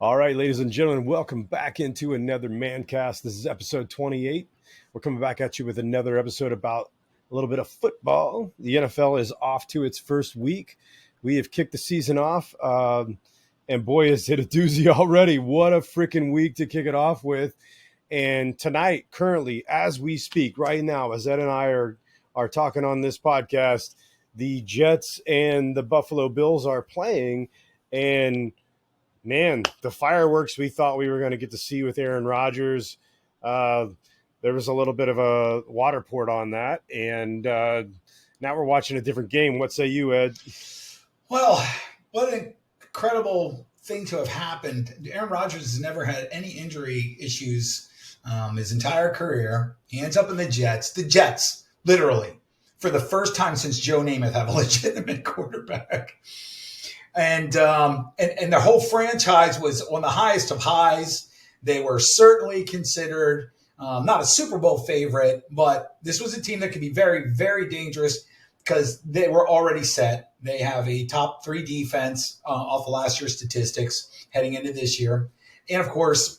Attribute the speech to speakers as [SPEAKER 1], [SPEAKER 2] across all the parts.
[SPEAKER 1] All right, ladies and gentlemen, welcome back into another Mancast. This is episode 28. We're coming back at you with another episode about a little bit of football. The NFL is off to its first week. We have kicked the season off, and boy, is it a doozy already. What a freaking week to kick it off with. And tonight, currently, as we speak, right now, as Ed and I are talking on this podcast, the Jets and the Buffalo Bills are playing, and man, the fireworks we thought we were going to get to see with Aaron Rodgers, there was a little bit of a water poured on that, and now we're watching a different game. What say you, Ed?
[SPEAKER 2] Well, what an incredible thing to have happened. Aaron Rodgers has never had any injury issues his entire career. He ends up in the Jets. The Jets, literally, for the first time since Joe Namath, have a legitimate quarterback. And their whole franchise was on the highest of highs. They were certainly considered not a Super Bowl favorite, but this was a team that could be very, very dangerous because they were already set. They have a top 3 defense off of last year's statistics heading into this year. And, of course,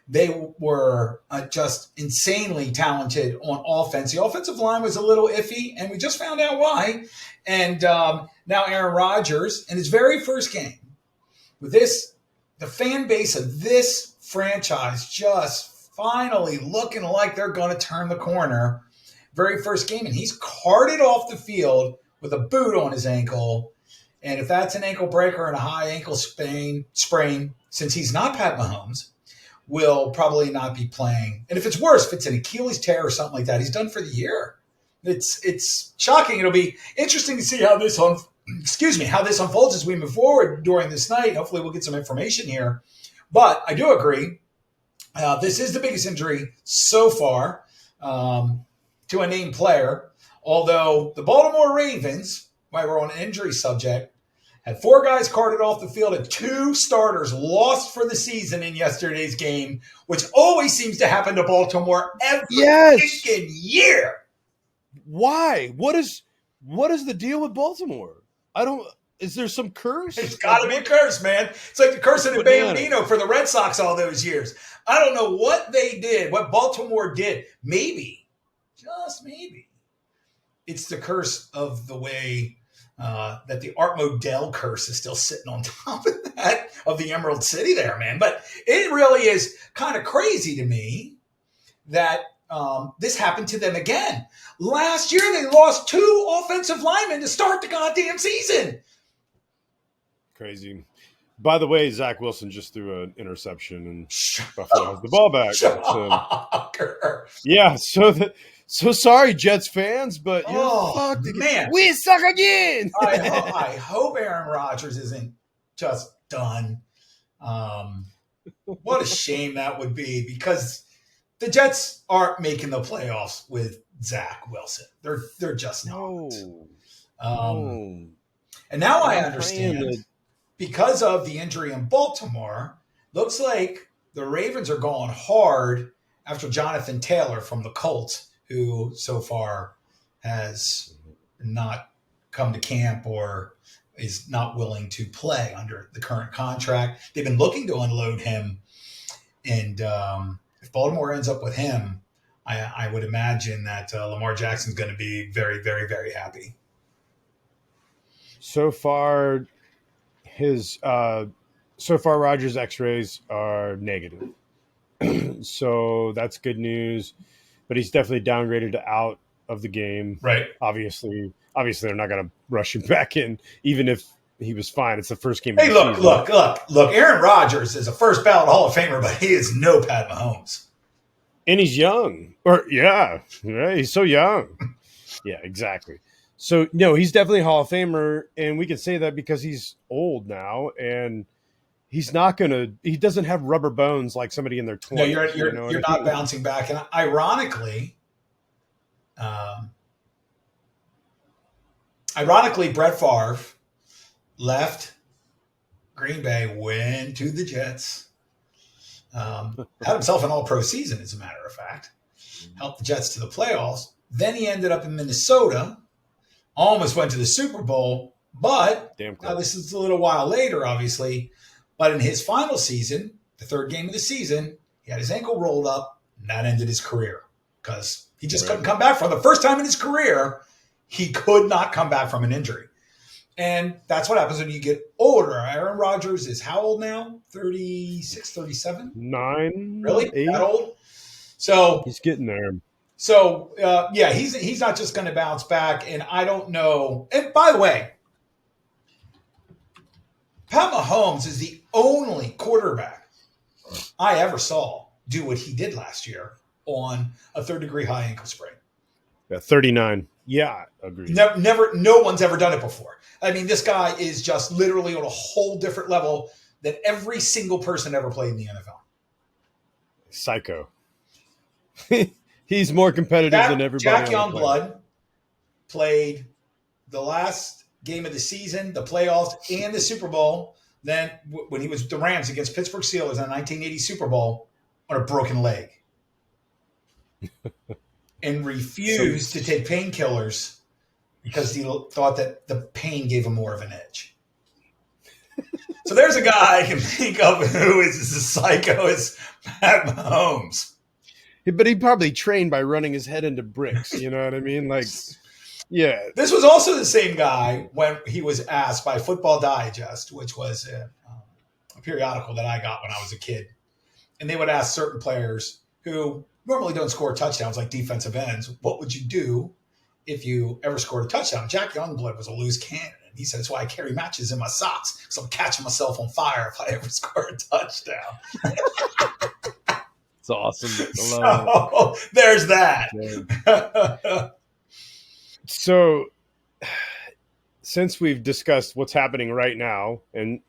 [SPEAKER 2] they were just insanely talented on offense. The offensive line was a little iffy, and we just found out why. And now Aaron Rodgers, in his very first game, with this, the fan base of this franchise just finally looking like they're going to turn the corner. Very first game, and he's carted off the field with a boot on his ankle. And if that's an ankle breaker and a high ankle sprain, since he's not Pat Mahomes, will probably not be playing. And if it's worse, if it's an Achilles tear or something like that, he's done for the year. It's shocking. It'll be interesting to see how this unfolds as we move forward during this night. Hopefully we'll get some information here. But I do agree. This is the biggest injury so far to a named player. Although the Baltimore Ravens, while we're on an injury subject, had 4 guys carted off the field and 2 starters lost for the season in yesterday's game, which always seems to happen to Baltimore every freaking year.
[SPEAKER 1] Why? What is the deal with Baltimore? Is there some curse?
[SPEAKER 2] It's got to be a curse, man. It's like the curse of the Bambino for the Red Sox all those years. I don't know what they did, what Baltimore did. Maybe, just maybe, it's the curse of the way that the Art Modell curse is still sitting on top of that, of the Emerald City there, man. But it really is kind of crazy to me that this happened to them again. Last year, they lost 2 offensive linemen to start the goddamn season.
[SPEAKER 1] Crazy. By the way, Zach Wilson just threw an interception, and Buffalo has the ball back. So sorry, Jets fans, but you're fucked again.
[SPEAKER 2] Man.
[SPEAKER 1] We suck again.
[SPEAKER 2] I hope Aaron Rodgers isn't just done. What a shame that would be, because the Jets aren't making the playoffs with Zach Wilson. They're just not. And now I understand, because of the injury in Baltimore, looks like the Ravens are going hard after Jonathan Taylor from the Colts, who so far has not come to camp or is not willing to play under the current contract. They've been looking to unload him. And if Baltimore ends up with him, I would imagine that Lamar Jackson's going to be very, very, very happy.
[SPEAKER 1] So far, Rodgers' X-rays are negative. So that's good news. But he's definitely downgraded to out of the game.
[SPEAKER 2] Right.
[SPEAKER 1] Obviously, they're not going to rush him back in, even if he was fine. It's the first game.
[SPEAKER 2] Hey, look. Aaron Rodgers is a first ballot Hall of Famer, but he is no Pat Mahomes.
[SPEAKER 1] And he's young. He's so young. Yeah, exactly. So, no, he's definitely a Hall of Famer, and we can say that because he's old now, and he's not going to – he doesn't have rubber bones like somebody in their 20s.
[SPEAKER 2] No, you're not bouncing back. And ironically, Brett Favre left Green Bay, went to the Jets, had himself an all-pro season, as a matter of fact, helped the Jets to the playoffs. Then he ended up in Minnesota, almost went to the Super Bowl, but now this is a little while later, obviously. But in his final season, the third game of the season, he had his ankle rolled up, and that ended his career because he just couldn't come back. For the first time in his career, he could not come back from an injury. And that's what happens when you get older. Aaron Rodgers is how old now? 36, 37?
[SPEAKER 1] 9?
[SPEAKER 2] Really?
[SPEAKER 1] 8?
[SPEAKER 2] That old? So
[SPEAKER 1] he's getting there.
[SPEAKER 2] So, he's not just going to bounce back. And I don't know. And by the way, Pat Mahomes is the only quarterback I ever saw do what he did last year on a third-degree high ankle sprain.
[SPEAKER 1] 39. Yeah, agreed.
[SPEAKER 2] Never, no one's ever done it before. I mean, this guy is just literally on a whole different level than every single person ever played in the NFL.
[SPEAKER 1] Psycho. He's more competitive than everybody.
[SPEAKER 2] Jack Youngblood played the last game of the season, the playoffs, and the Super Bowl. Then when he was with the Rams against Pittsburgh Steelers in the 1980 Super Bowl on a broken leg. And refused to take painkillers because he thought that the pain gave him more of an edge. So there's a guy I can think of who is as psycho as Pat Mahomes.
[SPEAKER 1] But he probably trained by running his head into bricks. You know what I mean? Like, yeah.
[SPEAKER 2] This was also the same guy when he was asked by Football Digest, which was a periodical that I got when I was a kid. And they would ask certain players who normally don't score touchdowns like defensive ends, what would you do if you ever scored a touchdown? Jack Youngblood was a loose cannon. He said, that's why I carry matches in my socks, because I'm catching myself on fire if I ever score a touchdown.
[SPEAKER 1] It's awesome.
[SPEAKER 2] So, there's that.
[SPEAKER 1] Yeah. So, since we've discussed what's happening right now, and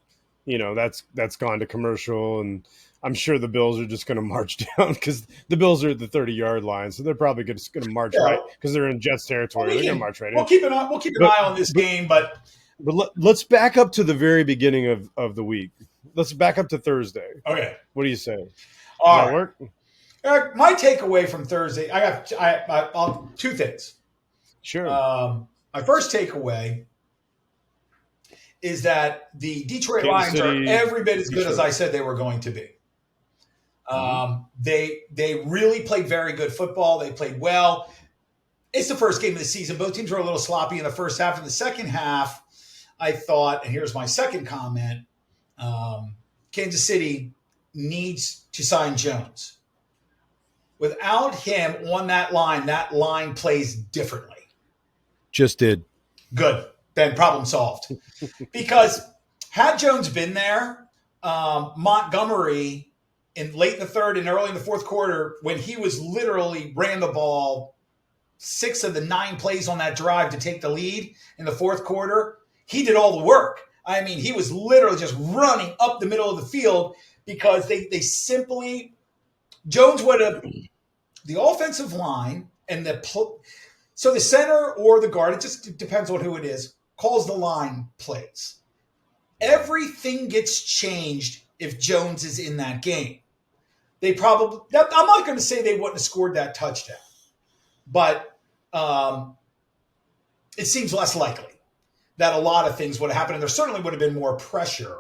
[SPEAKER 1] that's gone to commercial, and I'm sure the Bills are just going to march down because the Bills are at the 30-yard line, so they're probably just going to march right because they're in Jets territory. They're going to march right in.
[SPEAKER 2] We'll keep an eye on this game, but
[SPEAKER 1] let's back up to the very beginning of the week. Let's back up to Thursday.
[SPEAKER 2] Okay.
[SPEAKER 1] What do you say?
[SPEAKER 2] All
[SPEAKER 1] that work?
[SPEAKER 2] Eric, my takeaway from Thursday, I'll two things.
[SPEAKER 1] Sure.
[SPEAKER 2] My first takeaway is that the Detroit Lions are every bit as good as I said they were going to be. They really played very good football. They played well. It's the first game of the season. Both teams were a little sloppy in the first half. In the second half, I thought, and here's my second comment, Kansas City needs to sign Jones. Without him on that line plays differently.
[SPEAKER 1] Just did.
[SPEAKER 2] Good. Ben, problem solved. Because had Jones been there, Montgomery late in the third and early in the fourth quarter, when he was literally ran the ball 6 of the 9 plays on that drive to take the lead in the fourth quarter, he did all the work. I mean, he was literally just running up the middle of the field because they simply – Jones would have – the offensive line and so the center or the guard, it just depends on who it is, calls the line plays. Everything gets changed if Jones is in that game. They probably, I'm not going to say they wouldn't have scored that touchdown, but it seems less likely that a lot of things would have happened. And there certainly would have been more pressure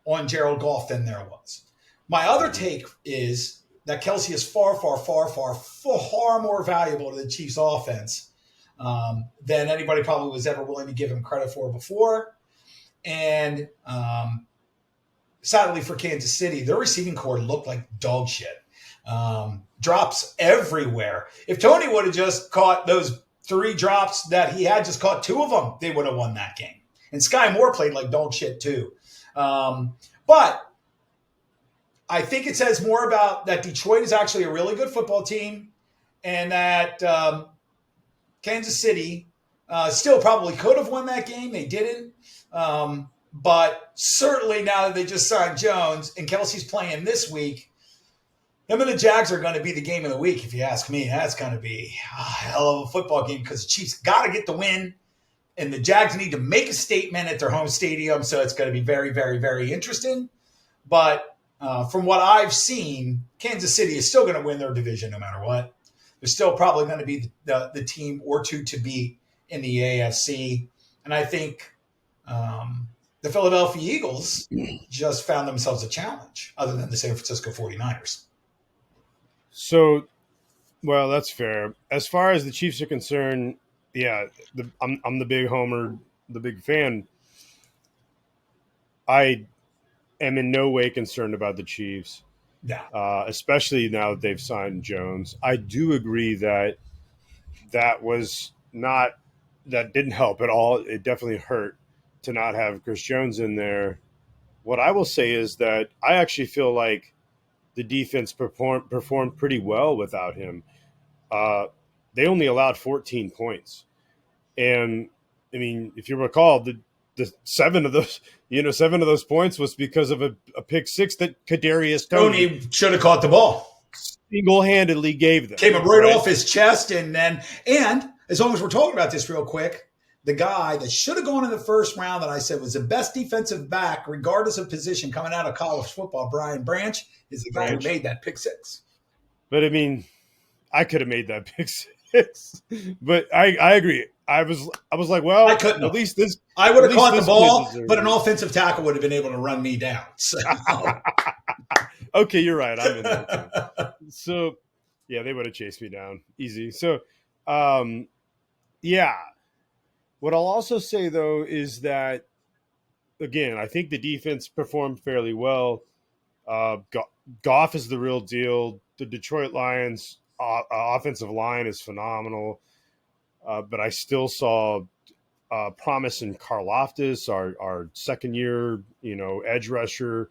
[SPEAKER 2] on Jared Goff than there was. My other take is that Kelsey is far more valuable to the Chiefs offense than anybody probably was ever willing to give him credit for before. And sadly for Kansas City, their receiving core looked like dog shit. Drops everywhere. If Tony would have just caught those 3 drops that he had, just caught 2 of them, they would have won that game. And Sky Moore played like dog shit too. But I think it says more about that Detroit is actually a really good football team and that Kansas City still probably could have won that game. They didn't. But certainly now that they just signed Jones and Kelsey's playing this week, him and the Jags are going to be the game of the week, if you ask me. That's going to be a hell of a football game because the Chiefs got to get the win, and the Jags need to make a statement at their home stadium, so it's going to be very, very, very interesting. But from what I've seen, Kansas City is still going to win their division no matter what. They're still probably going to be the team or two to beat in the AFC. And I think the Philadelphia Eagles just found themselves a challenge other than the San Francisco 49ers.
[SPEAKER 1] So, well, that's fair. As far as the Chiefs are concerned, yeah, I'm the big homer, the big fan. I am in no way concerned about the Chiefs,
[SPEAKER 2] Yeah.
[SPEAKER 1] especially now that they've signed Jones. I do agree that that was not that didn't help at all. It definitely hurt to not have Chris Jones in there. What I will say is that I actually feel like the defense performed pretty well without him. Uh, they only allowed 14 points, and I mean, if you recall, the seven of those points was because of a pick six that Kadarius Toney
[SPEAKER 2] Tony should have caught the ball.
[SPEAKER 1] single handedly gave them.
[SPEAKER 2] Came right
[SPEAKER 1] right?
[SPEAKER 2] off his chest, and as long as we're talking about this real quick, the guy that should have gone in the first round that I said was the best defensive back, regardless of position, coming out of college football, Brian Branch, is the guy who made that pick six.
[SPEAKER 1] But I mean, I could have made that pick six. But I agree. I was like, well,
[SPEAKER 2] I couldn't.
[SPEAKER 1] At least this.
[SPEAKER 2] I would have
[SPEAKER 1] at least
[SPEAKER 2] caught the
[SPEAKER 1] this
[SPEAKER 2] ball,
[SPEAKER 1] kid
[SPEAKER 2] but an
[SPEAKER 1] deserves
[SPEAKER 2] offensive tackle would have been able to run me down. So.
[SPEAKER 1] it. Okay, you're right. I'm in there too. So, yeah, they would have chased me down easy. So, yeah. What I'll also say though is that again, I think the defense performed fairly well. Goff is the real deal. The Detroit Lions offensive line is phenomenal, but I still saw promise in Karlaftis, our second year, edge rusher.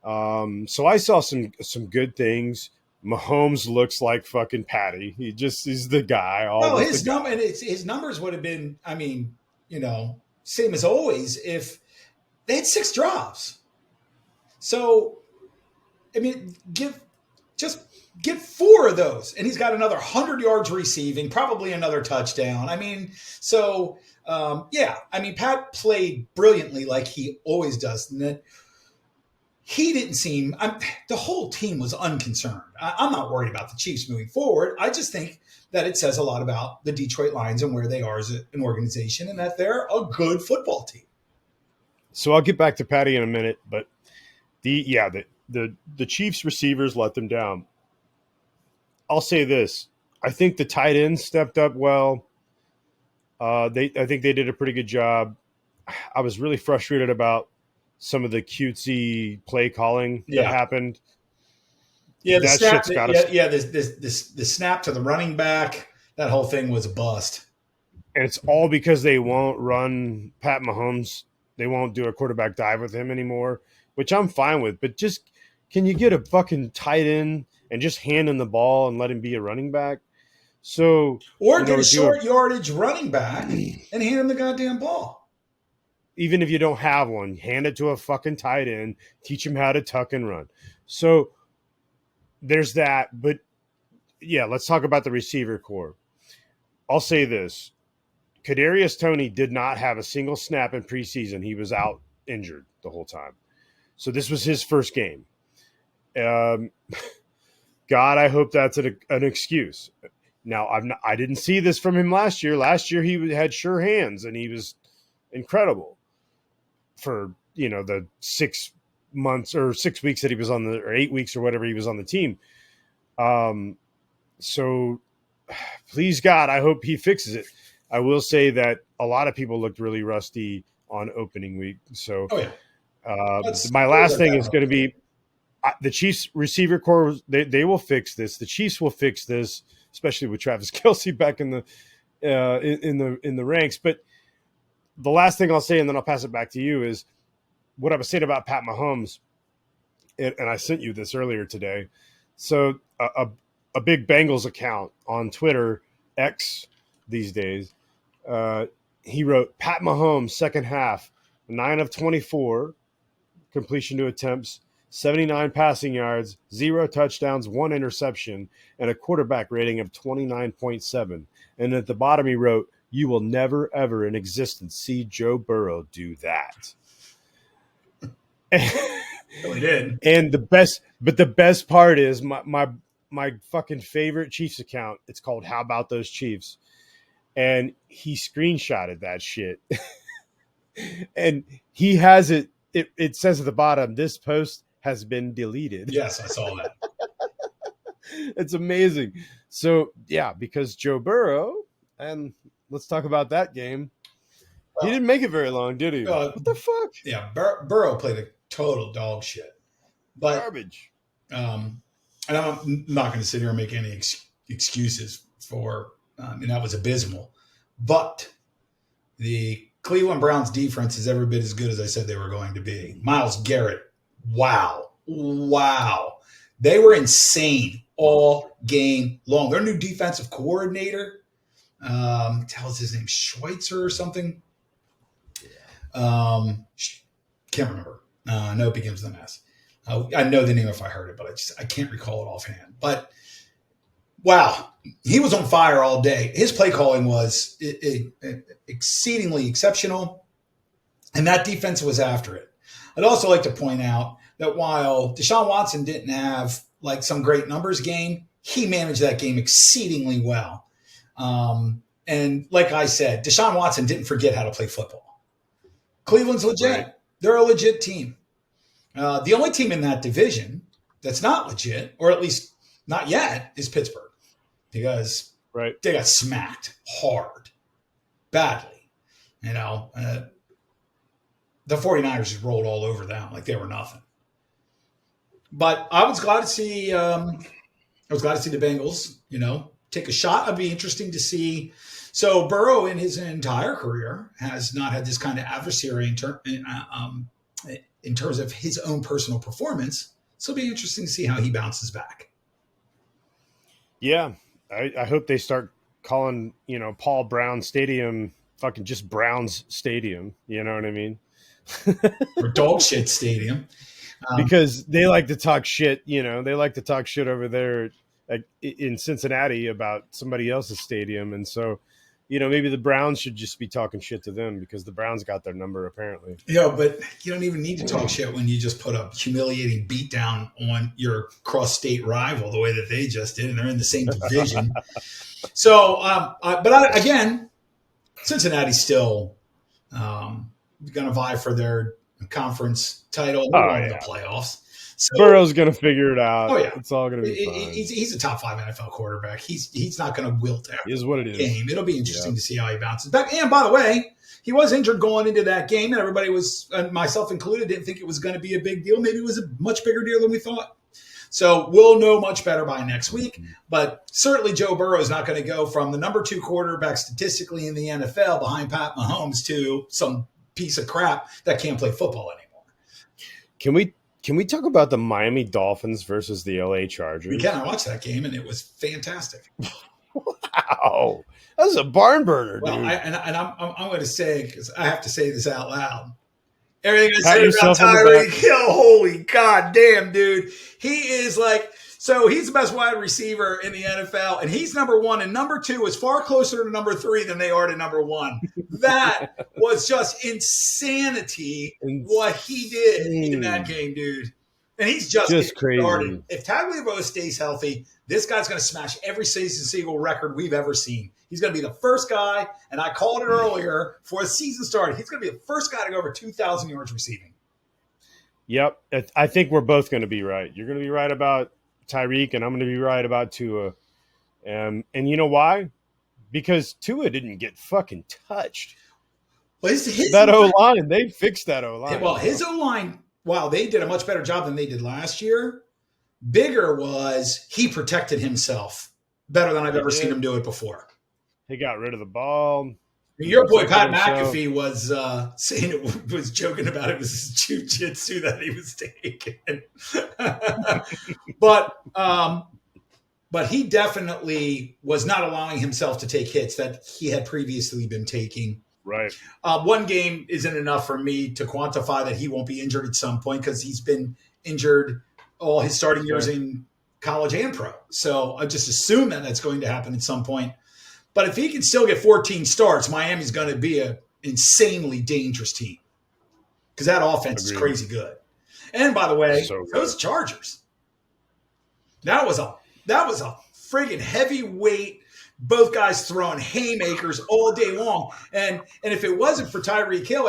[SPEAKER 1] So I saw some good things. Mahomes looks like fucking Patty. He's the guy.
[SPEAKER 2] No, his numbers would have been, same as always if they had 6 drops. So, I mean, give 4 of those, and he's got another 100 yards receiving, probably another touchdown. I mean, so Pat played brilliantly like he always does. And he didn't seem. The whole team was unconcerned. I'm not worried about the Chiefs moving forward. I just think that it says a lot about the Detroit Lions and where they are as an organization, and that they're a good football team.
[SPEAKER 1] So I'll get back to Patty in a minute, but the Chiefs receivers let them down. I'll say this: I think the tight ends stepped up well. I think they did a pretty good job. I was really frustrated about some of the cutesy play calling that happened.
[SPEAKER 2] Yeah, the snap. The snap to the running back. That whole thing was a bust.
[SPEAKER 1] And it's all because they won't run Pat Mahomes. They won't do a quarterback dive with him anymore, which I'm fine with. But just can you get a fucking tight end and just hand him the ball and let him be a running back? So
[SPEAKER 2] or get a short yardage running back and hand him the goddamn ball.
[SPEAKER 1] Even if you don't have one, hand it to a fucking tight end, teach him how to tuck and run. So there's that. But yeah, let's talk about the receiver core. I'll say this. Kadarius Toney did not have a single snap in preseason. He was out injured the whole time. So this was his first game. God, I hope that's an excuse. Now, I didn't see this from him last year. Last year he had sure hands and he was incredible for, the 6 months or 6 weeks that he was or 8 weeks or whatever he was on the team. So please God, I hope he fixes it. I will say that a lot of people looked really rusty on opening week. So my last thing is going to be the Chiefs receiver core. They will fix this. The Chiefs will fix this, especially with Travis Kelce back in the ranks. But the last thing I'll say, and then I'll pass it back to you, is what I was saying about Pat Mahomes. And I sent you this earlier today. So a big Bengals account on Twitter, X these days, he wrote, Pat Mahomes, second half, 9 of 24 completion to attempts, 79 passing yards, 0 touchdowns, 1 interception, and a quarterback rating of 29.7. And at the bottom he wrote, you will never, ever in existence see Joe Burrow do that.
[SPEAKER 2] Really did.
[SPEAKER 1] And the best part is my fucking favorite Chiefs account. It's called How About Those Chiefs? And he screenshotted that shit. And he has it. It says at the bottom, "This post has been deleted."
[SPEAKER 2] Yes, I saw that.
[SPEAKER 1] It's amazing. So yeah, because Joe Burrow, and let's talk about that game. He
[SPEAKER 2] Well,
[SPEAKER 1] didn't make it very long, did he?
[SPEAKER 2] uh,
[SPEAKER 1] What the fuck?
[SPEAKER 2] yeah, Burrow played a total dog shit. But
[SPEAKER 1] Garbage.
[SPEAKER 2] and I'm not going to sit here and make any excuses for, and that was abysmal. But the Cleveland Browns defense is every bit as good as I said they were going to be. Myles Garrett, wow. They were insane all game long. Their new defensive coordinator, tells his name Schweitzer or something. Can't remember. I know it begins with an S. I know the name if I heard it, but I can't recall it offhand. But wow, he was on fire all day. His play calling was exceedingly exceptional, and that defense was after it. I'd also like to point out that while Deshaun Watson didn't have like some great numbers game, he managed that game exceedingly well. And like I said, Deshaun Watson didn't forget how to play football. Cleveland's legit. Right. They're a legit team. The only team in that division that's not legit, or at least not yet, is Pittsburgh, because they got smacked hard, badly. You know, the 49ers just rolled all over them like they were nothing. But I was glad to see. I was glad to see the Bengals, take a shot. It'd be interesting to see. So Burrow, in his entire career, has not had this kind of adversary in terms of his own personal performance. So it'll be interesting to see how he bounces back.
[SPEAKER 1] Yeah, I hope they start calling, Paul Brown Stadium fucking just Brown's Stadium. You know what I mean?
[SPEAKER 2] Or dog shit stadium.
[SPEAKER 1] Because they like to talk shit, they like to talk shit over there in Cincinnati about somebody else's stadium. And so, maybe the Browns should just be talking shit to them, because the Browns got their number apparently.
[SPEAKER 2] Yeah, but you don't even need to talk shit when you just put a humiliating beatdown on your cross-state rival the way that they just did, and they're in the same division. So, again, Cincinnati's still going to vie for their conference title in the playoffs. So,
[SPEAKER 1] Burrow's going to figure it out.
[SPEAKER 2] Oh yeah,
[SPEAKER 1] it's all going to be fine.
[SPEAKER 2] He's a top 5 NFL quarterback. He's not going to wilt after
[SPEAKER 1] is what it is.
[SPEAKER 2] Game. It'll be interesting to see how he bounces back. And by the way, he was injured going into that game, and everybody was, myself included, didn't think it was going to be a big deal. Maybe it was a much bigger deal than we thought. So we'll know much better by next week. But certainly Joe Burrow is not going to go from the number 2 quarterback statistically in the NFL behind Pat Mahomes to some piece of crap that can't play football anymore.
[SPEAKER 1] Can we talk about the Miami Dolphins versus the LA Chargers?
[SPEAKER 2] We can. I watched that game, and it was fantastic.
[SPEAKER 1] Wow. That was a barn burner,
[SPEAKER 2] dude. I'm going to say, because I have to say this out loud, everything I said about Tyreek Hill, holy goddamn, dude. He is like, so he's the best wide receiver in the NFL, and he's number 1, and number 2 is far closer to number 3 than they are to number 1. That was just insanity what he did in that game, dude. And he's just crazy. Started. If Tagovailoa stays healthy, this guy's going to smash every single record we've ever seen. He's going to be the first guy, and I called it earlier before the season started, he's going to be the first guy to go over 2,000 yards receiving.
[SPEAKER 1] Yep. I think we're both going to be right. You're going to be right about Tyreek, and I'm going to be right about Tua. And you know why? Because Tua didn't get fucking touched.
[SPEAKER 2] Well,
[SPEAKER 1] that O-line, they fixed that O-line.
[SPEAKER 2] Well, his O-line, wow, they did a much better job than they did last year. Bigger was he protected himself better than I've ever seen him do it before.
[SPEAKER 1] He got rid of the ball.
[SPEAKER 2] Your boy Pat McAfee was saying it was joking about it was his jiu-jitsu that he was taking. But he definitely was not allowing himself to take hits that he had previously been taking.
[SPEAKER 1] Right.
[SPEAKER 2] One game isn't enough for me to quantify that he won't be injured at some point, because he's been injured all his starting years in college and pro. So I just assume that that's going to happen at some point. But if he can still get 14 starts, Miami's going to be an insanely dangerous team, because that offense is crazy good. And by the way, those Chargers, that was a friggin' heavyweight Both guys throwing haymakers all day long. And if it wasn't for Tyreek Hill,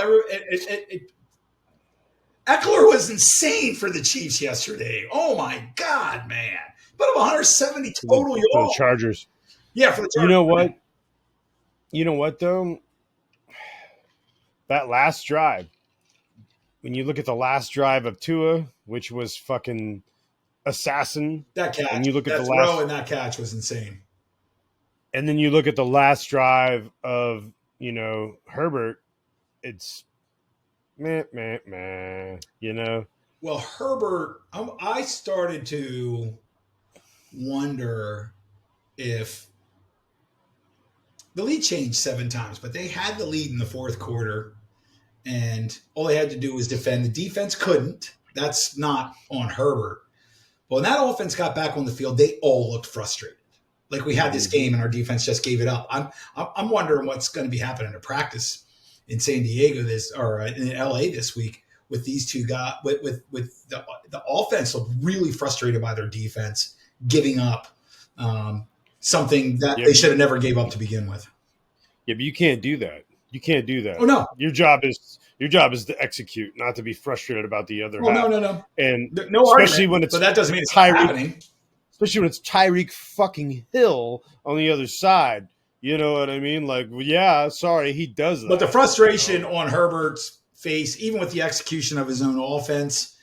[SPEAKER 2] Eckler was insane for the Chiefs yesterday. Oh my God, man! But 170 total
[SPEAKER 1] for the
[SPEAKER 2] yards.
[SPEAKER 1] Chargers.
[SPEAKER 2] Yeah, for the Chargers.
[SPEAKER 1] You know what? You know what though? That last drive. When you look at the last drive of Tua, which was fucking assassin,
[SPEAKER 2] that catch,
[SPEAKER 1] and you look at
[SPEAKER 2] that
[SPEAKER 1] the
[SPEAKER 2] throw
[SPEAKER 1] last,
[SPEAKER 2] and that catch was insane.
[SPEAKER 1] And then you look at the last drive of Herbert, it's meh.
[SPEAKER 2] Well, Herbert, I started to wonder if the lead changed 7 times, but they had the lead in the fourth quarter, and all they had to do was defend. The defense couldn't. That's not on Herbert. But when that offense got back on the field, they all looked frustrated. Like we had this game and our defense just gave it up. I'm wondering what's going to be happening to practice in San Diego or in LA this week with these two guys. With the offense looked really frustrated by their defense giving up something that they should have never gave up to begin with.
[SPEAKER 1] Yeah, but you can't do that. You can't do that.
[SPEAKER 2] Oh no,
[SPEAKER 1] your job is to execute, not to be frustrated about the other half.
[SPEAKER 2] No.
[SPEAKER 1] And
[SPEAKER 2] no
[SPEAKER 1] especially
[SPEAKER 2] argument,
[SPEAKER 1] when it's
[SPEAKER 2] but that doesn't mean it's happening.
[SPEAKER 1] Especially when it's Tyreek fucking Hill on the other side. You know what I mean? Like, yeah, sorry, he does that.
[SPEAKER 2] But the frustration on Herbert's face, even with the execution of his own offense,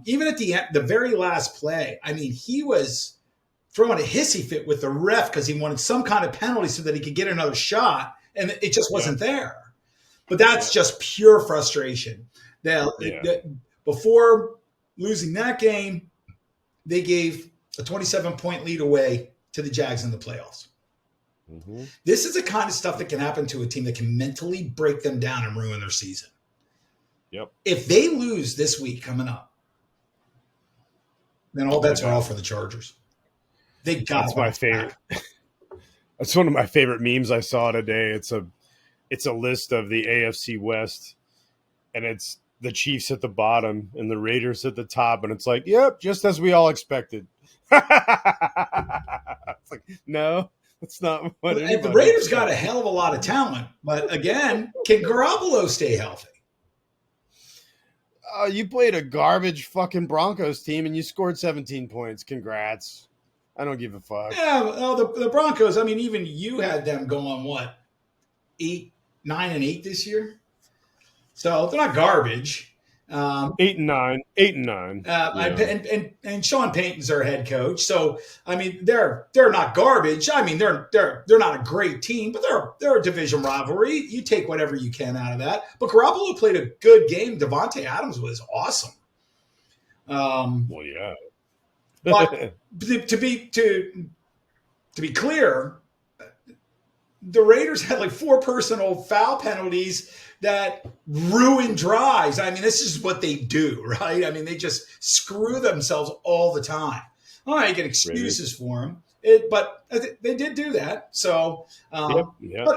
[SPEAKER 2] even at the very last play, I mean, he was throwing a hissy fit with the ref because he wanted some kind of penalty so that he could get another shot, and it just wasn't there. But that's just pure frustration. Now, before losing that game, they gave a 27-point lead away to the Jags in the playoffs. Mm-hmm. This is the kind of stuff that can happen to a team that can mentally break them down and ruin their season.
[SPEAKER 1] Yep.
[SPEAKER 2] If they lose this week coming up, then all bets are off for the Chargers. They got
[SPEAKER 1] That's my favorite. That's one of my favorite memes I saw today. It's a list of the AFC West, and it's the Chiefs at the bottom and the Raiders at the top, and it's like, yep, just as we all expected. It's like, no, that's not what.
[SPEAKER 2] And the Raiders got a hell of a lot of talent, but again, can Garoppolo stay healthy?
[SPEAKER 1] You played a garbage fucking Broncos team and you scored 17 points. Congrats. I don't give a fuck.
[SPEAKER 2] Yeah, well, the Broncos. I mean, even you had them going 9-8 this year, so they're not garbage.
[SPEAKER 1] 8-9.
[SPEAKER 2] And Sean Payton's their head coach. So I mean, they're not garbage. I mean, they're not a great team, but they're a division rivalry. You take whatever you can out of that. But Garoppolo played a good game. Devontae Adams was awesome.
[SPEAKER 1] Well, yeah.
[SPEAKER 2] But to be clear, the Raiders had like 4 personal foul penalties that ruin drives. I mean, this is what they do, right? I mean, they just screw themselves all the time. All right, you get excuses for them, but they did do that. So, but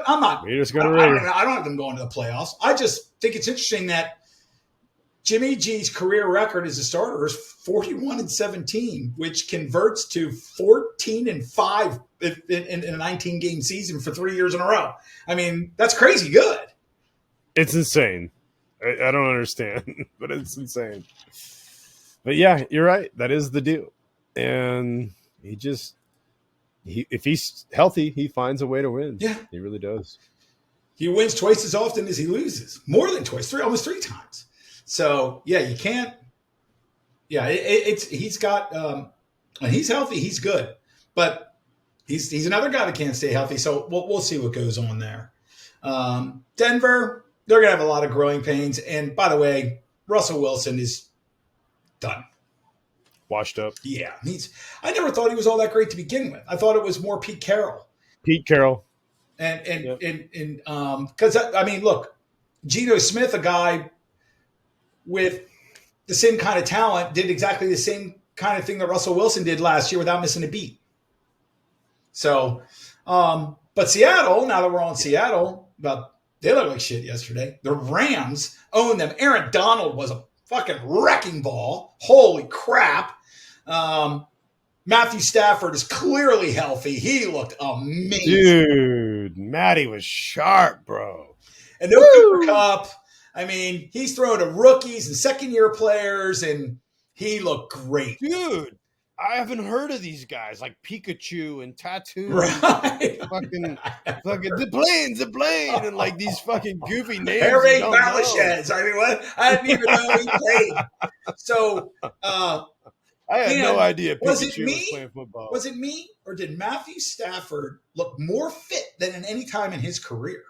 [SPEAKER 2] I'm not. I don't have them going to the playoffs. I just think it's interesting that Jimmy G's career record as a starter is 41-17, which converts to 14-5 in a 19-game season for 3 years in a row. I mean, that's crazy good.
[SPEAKER 1] It's insane. I don't understand, but it's insane. But yeah, you're right. That is the deal. And if he's healthy, he finds a way to win.
[SPEAKER 2] Yeah.
[SPEAKER 1] He really does.
[SPEAKER 2] He wins twice as often as he loses. More than twice, almost 3 times. So, yeah, you can't. Yeah, he's got when he's healthy, he's good. But he's another guy that can't stay healthy. So we'll see what goes on there. Denver, they're going to have a lot of growing pains. And by the way, Russell Wilson is done.
[SPEAKER 1] Washed up.
[SPEAKER 2] Yeah. I never thought he was all that great to begin with. I thought it was more Pete Carroll. And because, I mean, look, Geno Smith, a guy with the same kind of talent, did exactly the same kind of thing that Russell Wilson did last year without missing a beat. So, but Seattle, now that we're on Seattle, they look like shit yesterday. The Rams own them. Aaron Donald was a fucking wrecking ball. Holy crap. Matt Matthew Stafford is clearly healthy. He looked amazing.
[SPEAKER 1] Dude, Matty was sharp, bro.
[SPEAKER 2] And no Cooper Kupp. I mean, he's throwing to rookies and second-year players, and he looked great.
[SPEAKER 1] Dude, I haven't heard of these guys like Pikachu and Tattoo.
[SPEAKER 2] Right.
[SPEAKER 1] Fucking the plane, and like these fucking goofy names.
[SPEAKER 2] Harry Balasheds. I mean, what? I didn't even know he played. So,
[SPEAKER 1] I had no idea Pikachu
[SPEAKER 2] was
[SPEAKER 1] playing football.
[SPEAKER 2] Was it me, or did Matthew Stafford look more fit than at any time in his career?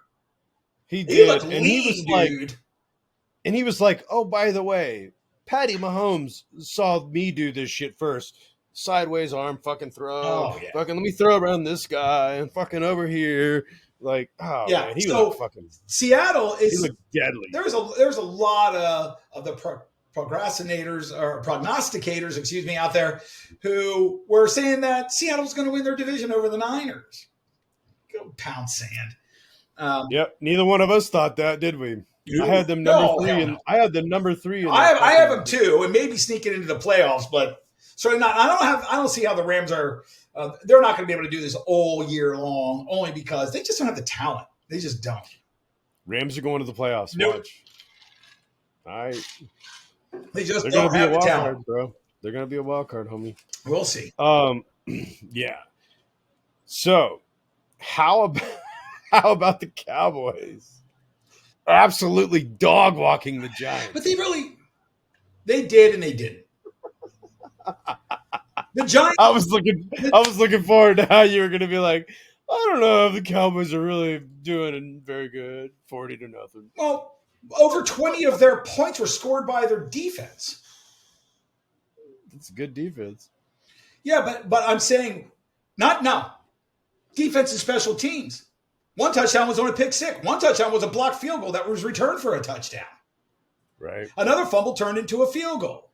[SPEAKER 1] He did,
[SPEAKER 2] looked
[SPEAKER 1] and
[SPEAKER 2] lean,
[SPEAKER 1] he was like, oh, by the way, Patty Mahomes saw me do this shit first. Sideways arm fucking throw.
[SPEAKER 2] Oh, yeah.
[SPEAKER 1] Fucking let me throw around this guy and fucking over here. Like, oh
[SPEAKER 2] yeah.
[SPEAKER 1] Man, he
[SPEAKER 2] so
[SPEAKER 1] was fucking
[SPEAKER 2] Seattle is
[SPEAKER 1] he looked deadly.
[SPEAKER 2] There's a lot of the prognosticators, excuse me, out there who were saying that Seattle's going to win their division over the Niners. Go pound sand.
[SPEAKER 1] Yep, neither one of us thought that, did we? I had them I had the number 3.
[SPEAKER 2] I have them too, and maybe sneaking into the playoffs, but certainly not. I don't see how the Rams are. They're not going to be able to do this all year long, only because they just don't have the talent. They just don't.
[SPEAKER 1] Rams are going to the playoffs.
[SPEAKER 2] Nope.
[SPEAKER 1] Watch. All right.
[SPEAKER 2] They just
[SPEAKER 1] They're
[SPEAKER 2] don't
[SPEAKER 1] gonna
[SPEAKER 2] have
[SPEAKER 1] be a
[SPEAKER 2] the
[SPEAKER 1] wild
[SPEAKER 2] talent,
[SPEAKER 1] card, bro. They're going to be a wild card, homie.
[SPEAKER 2] We'll see.
[SPEAKER 1] Yeah. So, how about the Cowboys? Absolutely dog walking the Giants.
[SPEAKER 2] But they did and they didn't. The Giants.
[SPEAKER 1] I was looking forward to how you were going to be like, I don't know if the Cowboys are really doing very good, 40-0.
[SPEAKER 2] Well, over 20 of their points were scored by their defense.
[SPEAKER 1] It's a good defense.
[SPEAKER 2] Yeah, but I'm saying not now. Defense and special teams. One touchdown was on a pick six. One touchdown was a blocked field goal that was returned for a touchdown.
[SPEAKER 1] Right.
[SPEAKER 2] Another fumble turned into a field goal.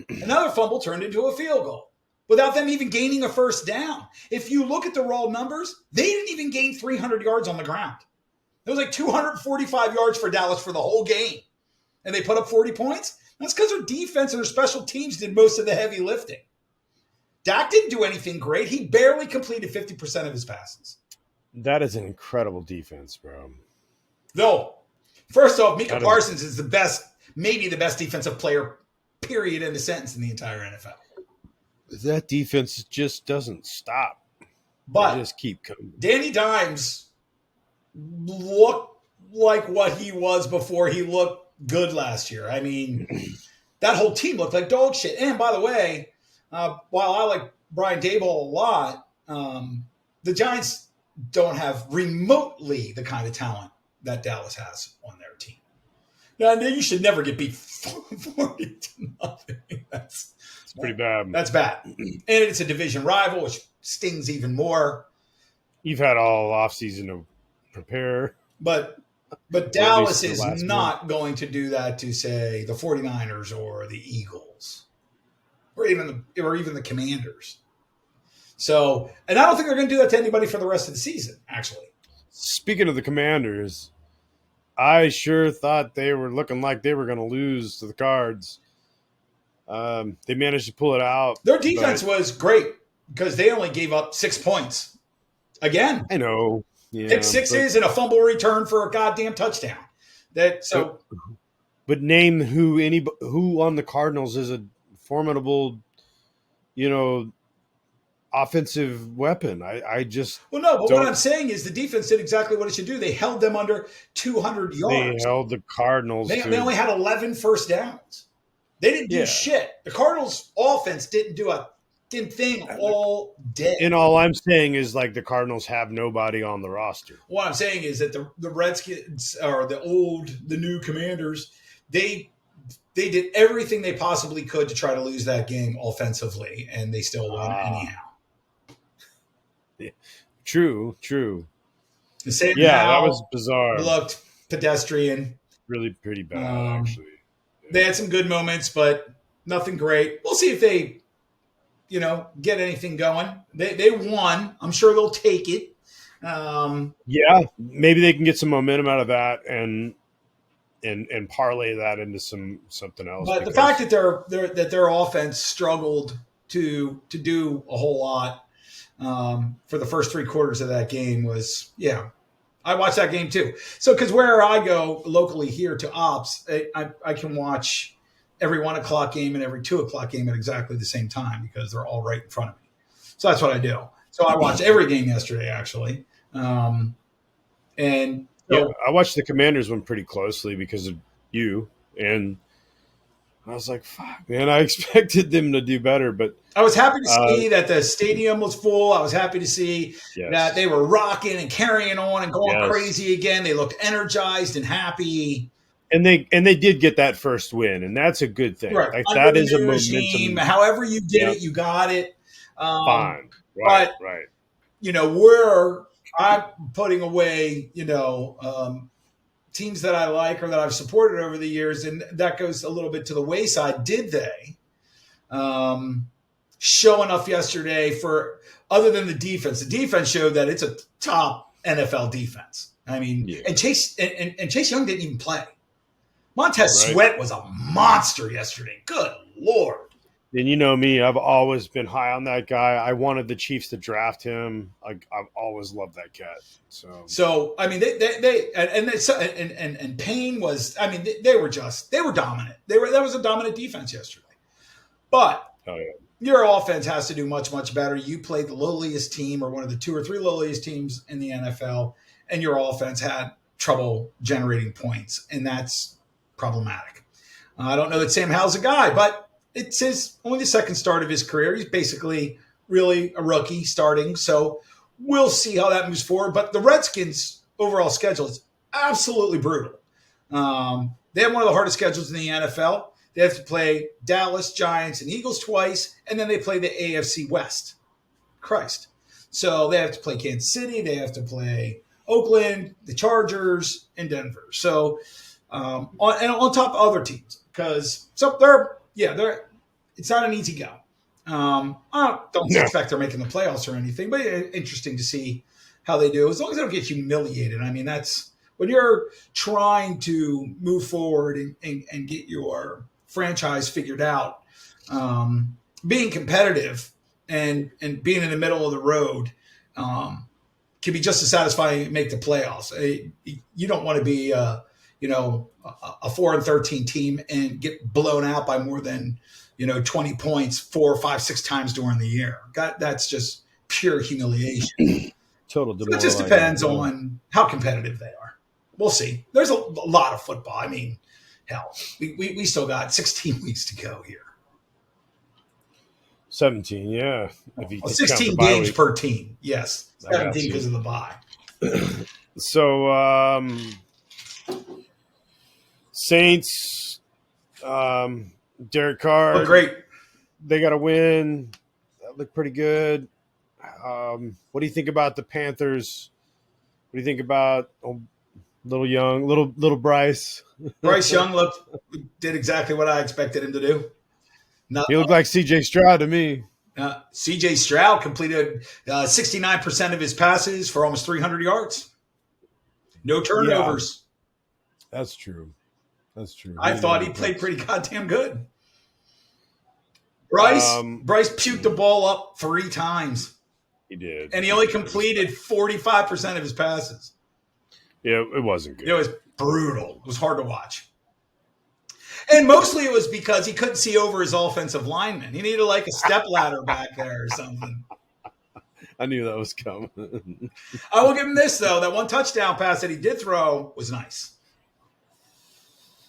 [SPEAKER 2] Another fumble turned into a field goal without them even gaining a first down. If you look at the raw numbers, they didn't even gain 300 yards on the ground. It was like 245 yards for Dallas for the whole game. And they put up 40 points? That's because their defense and their special teams did most of the heavy lifting. Dak didn't do anything great. He barely completed 50% of his passes.
[SPEAKER 1] That is an incredible defense, bro.
[SPEAKER 2] No. First off, Micah Parsons is maybe the best defensive player, period, in the sentence in the entire NFL.
[SPEAKER 1] That defense just doesn't stop.
[SPEAKER 2] But
[SPEAKER 1] they just keep coming.
[SPEAKER 2] Danny Dimes looked like what he was before he looked good last year. I mean, that whole team looked like dog shit. And by the way, while I like Brian Daboll a lot, the Giants don't have remotely the kind of talent that Dallas has on their team. Now, you should never get beat 40-0. That's
[SPEAKER 1] pretty bad.
[SPEAKER 2] That's bad. And it's a division rival, which stings even more.
[SPEAKER 1] You've had all offseason to prepare.
[SPEAKER 2] But Dallas is not going to do that to, say, the 49ers or the Eagles or even the Commanders. So, and I don't think they're going to do that to anybody for the rest of the season, actually.
[SPEAKER 1] Speaking of the Commanders, I sure thought they were looking like they were going to lose to the Cards. They managed to pull it out.
[SPEAKER 2] Their defense was great because they only gave up 6 points. Again.
[SPEAKER 1] I know. Yeah,
[SPEAKER 2] pick sixes and a fumble return for a goddamn touchdown.
[SPEAKER 1] But name who on the Cardinals is a formidable, offensive weapon. I just
[SPEAKER 2] but what I'm saying is the defense did exactly what it should do. They held them under 200 yards.
[SPEAKER 1] They held the Cardinals.
[SPEAKER 2] They only had 11 first downs. They didn't do shit. The Cardinals' offense didn't do a thing all day.
[SPEAKER 1] And all I'm saying is like the Cardinals have nobody on the roster.
[SPEAKER 2] What I'm saying is that the Redskins or the new Commanders, they did everything they possibly could to try to lose that game offensively, and they still won anyhow.
[SPEAKER 1] Yeah. True.
[SPEAKER 2] That
[SPEAKER 1] was bizarre.
[SPEAKER 2] Looked pedestrian.
[SPEAKER 1] Really pretty bad, actually.
[SPEAKER 2] Yeah. They had some good moments, but nothing great. We'll see if they, get anything going. They won. I'm sure they'll take it.
[SPEAKER 1] Maybe they can get some momentum out of that and parlay that into something else.
[SPEAKER 2] But the fact that their offense struggled to do a whole lot for the first 3 quarters of that game was, I watched that game too. So, because where I go locally here to ops, I can watch every 1 o'clock game and every 2 o'clock game at exactly the same time because they're all right in front of me. So that's what I do. So I watched every game yesterday, actually. And so,
[SPEAKER 1] I watched the Commanders one pretty closely because of you, and I was like, fuck, man, I expected them to do better, but
[SPEAKER 2] I was happy to see that the stadium was full. I was happy to see that they were rocking and carrying on and going crazy again. They looked energized and happy.
[SPEAKER 1] And they did get that first win, and that's a good thing.
[SPEAKER 2] Right.
[SPEAKER 1] Like, that is a momentum.
[SPEAKER 2] Regime, however you did it, you got it.
[SPEAKER 1] Fine. Right. Right.
[SPEAKER 2] Where I'm putting away, teams that I like or that I've supported over the years, and that goes a little bit to the wayside. Did they show enough yesterday for, other than the defense? The defense showed that it's a top NFL defense. I mean, and Chase Young didn't even play. Montez Sweat was a monster yesterday. Good Lord.
[SPEAKER 1] And you know me, I've always been high on that guy. I wanted the Chiefs to draft him. I've always loved that cat. So I mean, and Payne was. I mean, they were dominant. That was a dominant defense yesterday. But your offense has to do much, much better. You played the lowliest team, or one of the 2 or 3 lowliest teams in the NFL, and your offense had trouble generating points, and that's problematic. I don't know that Sam Howell's a guy, but it's only the second start of his career. He's basically really a rookie starting. So we'll see how that moves forward. But the Redskins' overall schedule is absolutely brutal. They have one of the hardest schedules in the NFL. They have to play Dallas, Giants, and Eagles twice, and then they play the AFC West. Christ. So they have to play Kansas City. They have to play Oakland, the Chargers, and Denver. So on top of other teams. Because it's not an easy go. I don't expect they're making the playoffs or anything, but interesting to see how they do. As long as they don't get humiliated. I mean, that's when you're trying to move forward and get your franchise figured out. Being competitive and being in the middle of the road can be just as satisfying to make the playoffs. You don't want to be a 4-13 team and get blown out by more than 20 points 4, 5, 6 times during the year. That's just pure humiliation. Total.
[SPEAKER 2] So it just depends on how competitive they are. We'll see. There's a lot of football. I mean, hell, we still got 16 weeks to go here.
[SPEAKER 1] 17, yeah.
[SPEAKER 2] 16 games per team. Yes, 17 because of the bye.
[SPEAKER 1] So, Saints, Derek Carr.
[SPEAKER 2] Oh, great.
[SPEAKER 1] They got a win. That looked pretty good. What do you think about the Panthers? What do you think about little Bryce?
[SPEAKER 2] Bryce Young did exactly what I expected him to do.
[SPEAKER 1] He looked like C.J. Stroud to me.
[SPEAKER 2] C.J. Stroud completed 69% of his passes for almost 300 yards. No turnovers.
[SPEAKER 1] Yeah, that's true.
[SPEAKER 2] I thought he played pretty goddamn good. Bryce puked the ball up 3 times.
[SPEAKER 1] He did.
[SPEAKER 2] And he only completed 45% of his passes.
[SPEAKER 1] Yeah, it wasn't good.
[SPEAKER 2] It was brutal. It was hard to watch. And mostly it was because he couldn't see over his offensive lineman. He needed like a stepladder back there or something.
[SPEAKER 1] I knew that was coming.
[SPEAKER 2] I will give him this, though. That one touchdown pass that he did throw was nice.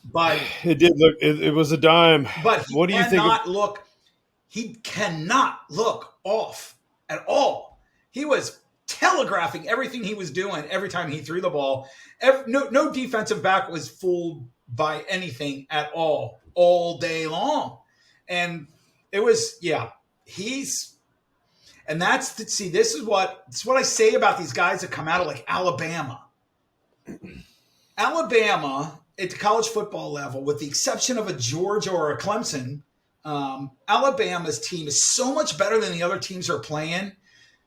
[SPEAKER 2] But
[SPEAKER 1] it did look. It was a dime.
[SPEAKER 2] But
[SPEAKER 1] what do you think?
[SPEAKER 2] He cannot look off at all. He was telegraphing everything he was doing every time he threw the ball. No defensive back was fooled by anything at all day long. And it was, this is what I say about these guys that come out of like Alabama. Alabama at the college football level, with the exception of a Georgia or a Clemson, Alabama's team is so much better than the other teams are playing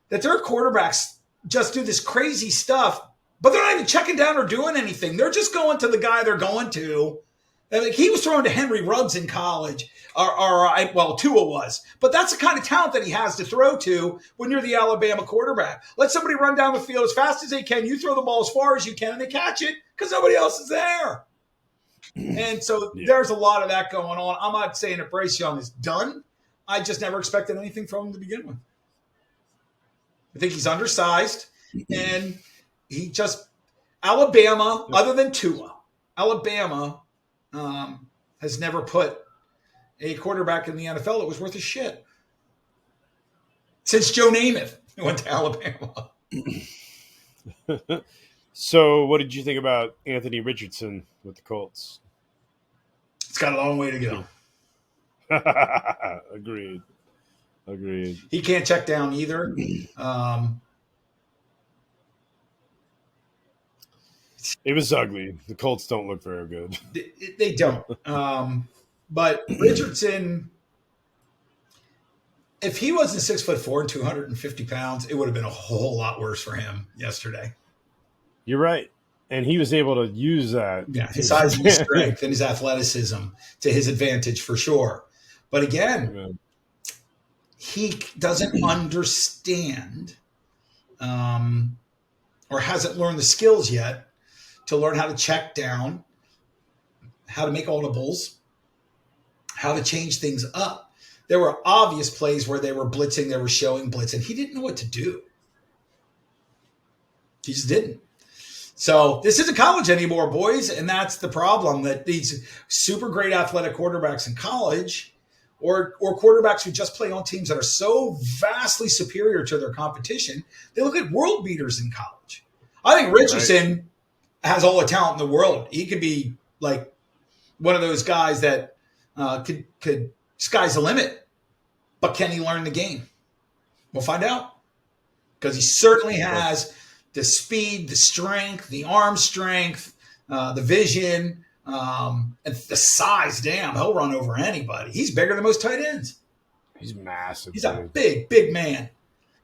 [SPEAKER 2] that their quarterbacks just do this crazy stuff, but they're not even checking down or doing anything. They're just going to the guy they're going to Like he was thrown to Henry Ruggs in college, well, Tua was. But that's the kind of talent that he has to throw to when you're the Alabama quarterback. Let somebody run down the field as fast as they can. You throw the ball as far as you can, and they catch it because nobody else is there. And so there's a lot of that going on. I'm not saying that Bryce Young is done. I just never expected anything from him to begin with. I think he's undersized, and he just Alabama, other than Tua, Alabama has never put a quarterback in the NFL that was worth a shit since Joe Namath went to Alabama.
[SPEAKER 1] So, what did you think about Anthony Richardson with the Colts?
[SPEAKER 2] It's got a long way to go.
[SPEAKER 1] Agreed.
[SPEAKER 2] He can't check down either.
[SPEAKER 1] It was ugly. The Colts don't look very good.
[SPEAKER 2] They don't. But Richardson, if he wasn't 6'4" and 250 pounds, it would have been a whole lot worse for him yesterday.
[SPEAKER 1] You're right. And he was able to use that.
[SPEAKER 2] Yeah, his size and his strength and his athleticism to his advantage for sure. But again, he doesn't understand or hasn't learned the skills yet to learn how to check down, how to make audibles, how to change things up. There were obvious plays where they were blitzing, they were showing blitz, and he didn't know what to do. He just didn't. So this isn't college anymore, boys, and that's the problem, that these super great athletic quarterbacks in college or quarterbacks who just play on teams that are so vastly superior to their competition, they look at world beaters in college. I think Richardson has all the talent in the world. He could be like one of those guys that could sky's the limit, but can he learn the game? We'll find out, because he certainly has the speed, the strength, the arm strength, the vision, and the size. Damn, he'll run over anybody. He's bigger than most tight ends.
[SPEAKER 1] He's massive.
[SPEAKER 2] He's a big man.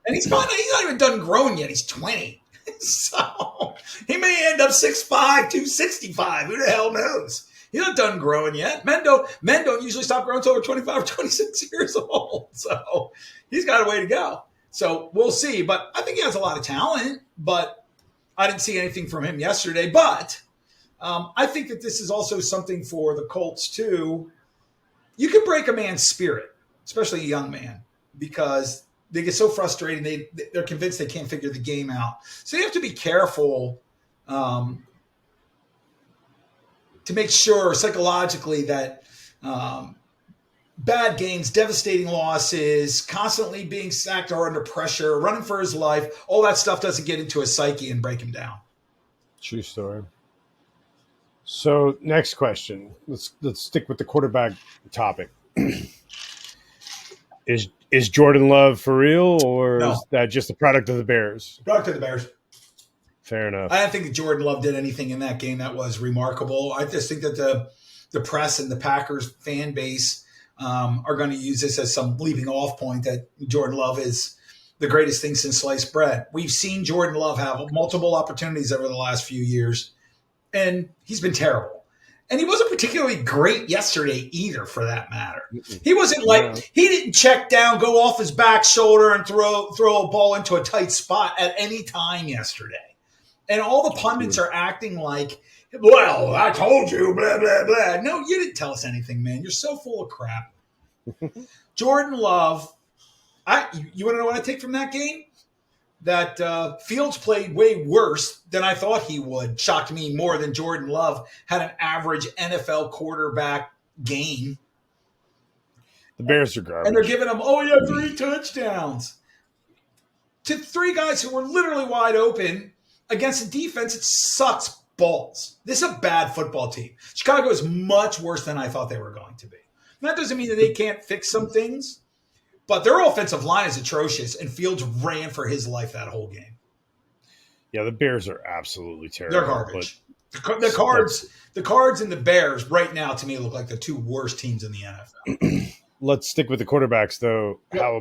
[SPEAKER 2] And he's not even done growing yet. He's 20. So he may end up 6'5", 265. Who the hell knows? He's not done growing yet. Men don't usually stop growing until they're 25 or 26 years old. So he's got a way to go. So we'll see. But I think he has a lot of talent. But I didn't see anything from him yesterday. But I think that this is also something for the Colts, too. You can break a man's spirit, especially a young man, because they get so frustrated. They're convinced they can't figure the game out. So you have to be careful to make sure psychologically that bad games, devastating losses, constantly being sacked or under pressure, running for his life, all that stuff doesn't get into his psyche and break him down.
[SPEAKER 1] True story. So next question. Let's stick with the quarterback topic. Is Jordan Love for real, or is that just a product of the Bears?
[SPEAKER 2] Product of the Bears.
[SPEAKER 1] Fair enough.
[SPEAKER 2] I don't think that Jordan Love did anything in that game that was remarkable. I just think that the press and the Packers fan base are going to use this as some leaping off point that Jordan Love is the greatest thing since sliced bread. We've seen Jordan Love have multiple opportunities over the last few years, and he's been terrible. And he wasn't particularly great yesterday either, for that matter. He wasn't he didn't check down, go off his back shoulder and throw a ball into a tight spot at any time yesterday. And all the pundits are acting like, well, I told you, blah, blah, blah. No, you didn't tell us anything, man. You're so full of crap. Jordan Love, you want to know what I take from that game? That Fields played way worse than I thought he would. Shocked me more than Jordan Love had an average NFL quarterback game.
[SPEAKER 1] The Bears are garbage.
[SPEAKER 2] And they're giving him, 3 touchdowns. To 3 guys who were literally wide open against a defense, it sucks balls. This is a bad football team. Chicago is much worse than I thought they were going to be. And that doesn't mean that they can't fix some things. But their offensive line is atrocious, and Fields ran for his life that whole game.
[SPEAKER 1] Yeah, the Bears are absolutely terrible.
[SPEAKER 2] They're garbage. The Cards and the Bears right now, to me, look like the 2 worst teams in the NFL.
[SPEAKER 1] Let's stick with the quarterbacks, though. Yep. How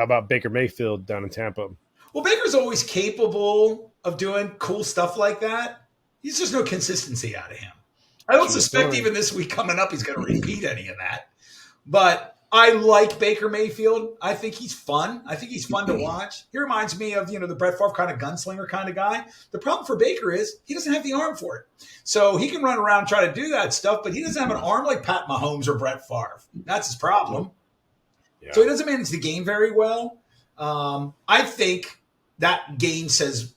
[SPEAKER 1] about Baker Mayfield down in Tampa?
[SPEAKER 2] Well, Baker's always capable of doing cool stuff like that. He's just no consistency out of him. I don't
[SPEAKER 1] True
[SPEAKER 2] suspect
[SPEAKER 1] story.
[SPEAKER 2] even this week coming up he's going to repeat any of that. But I like Baker Mayfield. I think he's fun. I think he's fun to watch. He reminds me of, the Brett Favre kind of gunslinger kind of guy. The problem for Baker is he doesn't have the arm for it. So he can run around and try to do that stuff, but he doesn't have an arm like Pat Mahomes or Brett Favre. That's his problem.
[SPEAKER 1] Yeah.
[SPEAKER 2] So he doesn't manage the game very well. I think that game says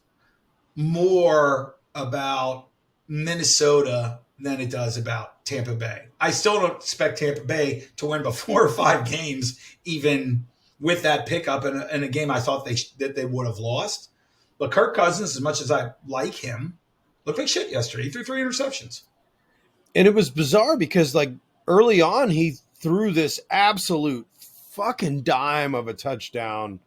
[SPEAKER 2] more about Minnesota than it does about Tampa Bay. I still don't expect Tampa Bay to win but 4 or 5 games, even with that pickup in a game I thought that they would have lost. But Kirk Cousins, as much as I like him, looked like shit yesterday. He threw 3 interceptions.
[SPEAKER 1] And it was bizarre because, like, early on, he threw this absolute fucking dime of a touchdown,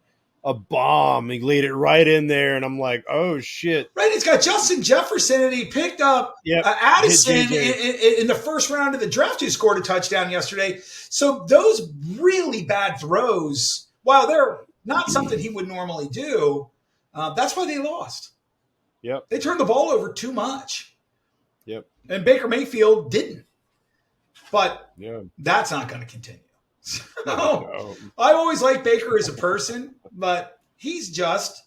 [SPEAKER 1] a bomb. He laid it right in there, and I'm like, oh, shit.
[SPEAKER 2] Right, he's got Justin Jefferson, and he picked up Addison in the first round of the draft, who scored a touchdown yesterday. So those really bad throws, while they're not something he would normally do, that's why they lost.
[SPEAKER 1] Yep.
[SPEAKER 2] They turned the ball over too much.
[SPEAKER 1] Yep.
[SPEAKER 2] And Baker Mayfield didn't. But
[SPEAKER 1] yeah,
[SPEAKER 2] that's not going to continue. So,
[SPEAKER 1] no.
[SPEAKER 2] I always like Baker as a person, but he's just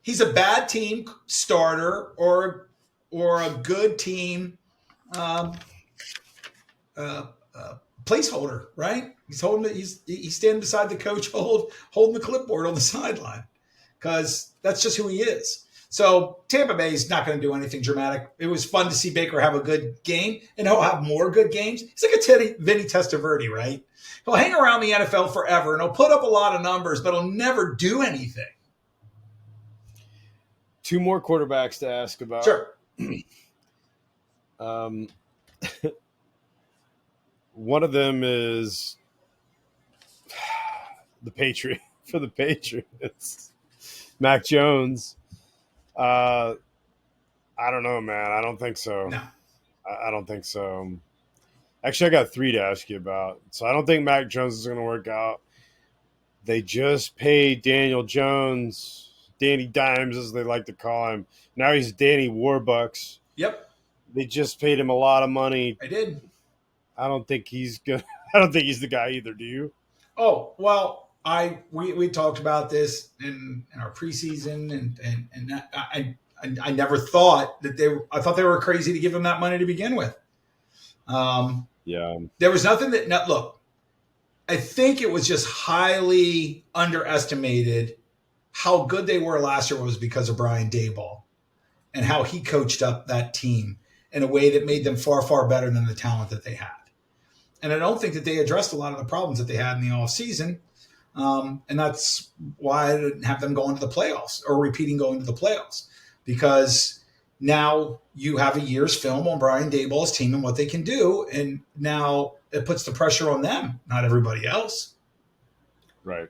[SPEAKER 2] he's a bad team starter or a good team placeholder, right? He's standing beside the coach, holding the clipboard on the sideline, because that's just who he is. So Tampa Bay is not going to do anything dramatic. It was fun to see Baker have a good game, and he'll have more good games. He's like a Vinny Testaverde, right? He'll hang around the NFL forever, and he'll put up a lot of numbers, but he'll never do anything.
[SPEAKER 1] 2 more quarterbacks to ask about.
[SPEAKER 2] Sure.
[SPEAKER 1] One of them is the Patriot for the Patriots, Mac Jones. I don't know, man. I don't think so.
[SPEAKER 2] No.
[SPEAKER 1] I don't think so. Actually, I got 3 to ask you about. So I don't think Mac Jones is going to work out. They just paid Daniel Jones, Danny Dimes, as they like to call him. Now he's Danny Warbucks.
[SPEAKER 2] Yep.
[SPEAKER 1] They just paid him a lot of money.
[SPEAKER 2] I did.
[SPEAKER 1] I don't think he's good. I don't think he's the guy either. Do you?
[SPEAKER 2] Oh, well, we talked about this in our preseason, and I never thought that I thought they were crazy to give him that money to begin with.
[SPEAKER 1] Yeah.
[SPEAKER 2] There was nothing look, I think it was just highly underestimated how good they were last year was because of Brian Daboll and how he coached up that team in a way that made them far, far better than the talent that they had. And I don't think that they addressed a lot of the problems that they had in the offseason. And that's why I didn't have them going to the playoffs or repeating going to the playoffs, because now you have a year's film on Brian Daboll's team and what they can do. And now it puts the pressure on them, not everybody else.
[SPEAKER 1] Right.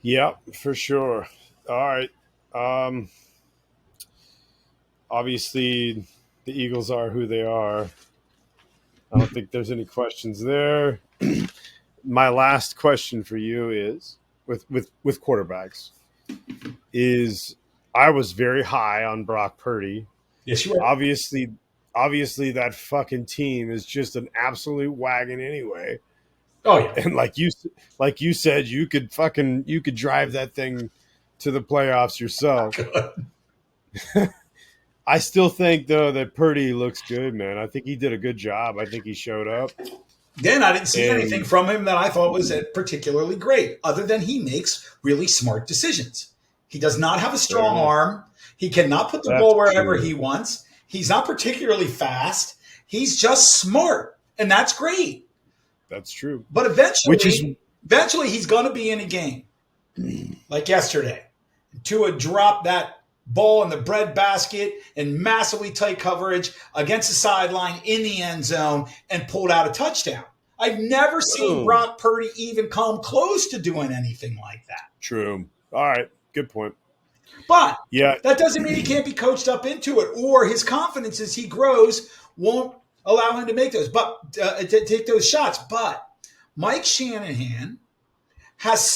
[SPEAKER 1] Yeah, for sure. All right. Obviously, the Eagles are who they are. I don't think there's any questions there. My last question for you is with quarterbacks is I was very high on Brock Purdy.
[SPEAKER 2] Yes, you are.
[SPEAKER 1] Obviously that fucking team is just an absolute wagon anyway.
[SPEAKER 2] Oh yeah.
[SPEAKER 1] And like you said, you could drive that thing to the playoffs yourself. I still think, though, that Purdy looks good, man. I think he did a good job. I think he showed up.
[SPEAKER 2] Then I didn't see anything from him that I thought was particularly great, other than he makes really smart decisions. He does not have a strong arm. He cannot put the ball wherever he wants. He's not particularly fast. He's just smart, and that's great.
[SPEAKER 1] That's true.
[SPEAKER 2] But eventually he's going to be in a game, like yesterday. Tua dropped that ball in the breadbasket in massively tight coverage against the sideline in the end zone and pulled out a touchdown. I've never seen Brock Purdy even come close to doing anything like that.
[SPEAKER 1] True. All right. Good point.
[SPEAKER 2] But that doesn't mean he can't be coached up into it, or his confidence as he grows won't allow him to make those, to take those shots. But Mike Shanahan has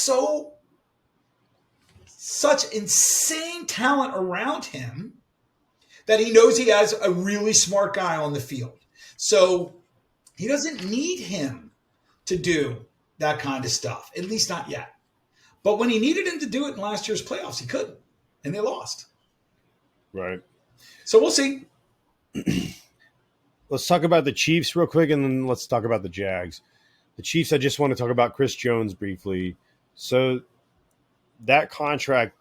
[SPEAKER 2] such insane talent around him that he knows he has a really smart guy on the field. So he doesn't need him to do that kind of stuff, at least not yet. But when he needed him to do it in last year's playoffs, he couldn't, and they lost.
[SPEAKER 1] Right.
[SPEAKER 2] So we'll see.
[SPEAKER 1] Let's talk about the Chiefs real quick, and then let's talk about the Jags. The Chiefs, I just want to talk about Chris Jones briefly. So that contract,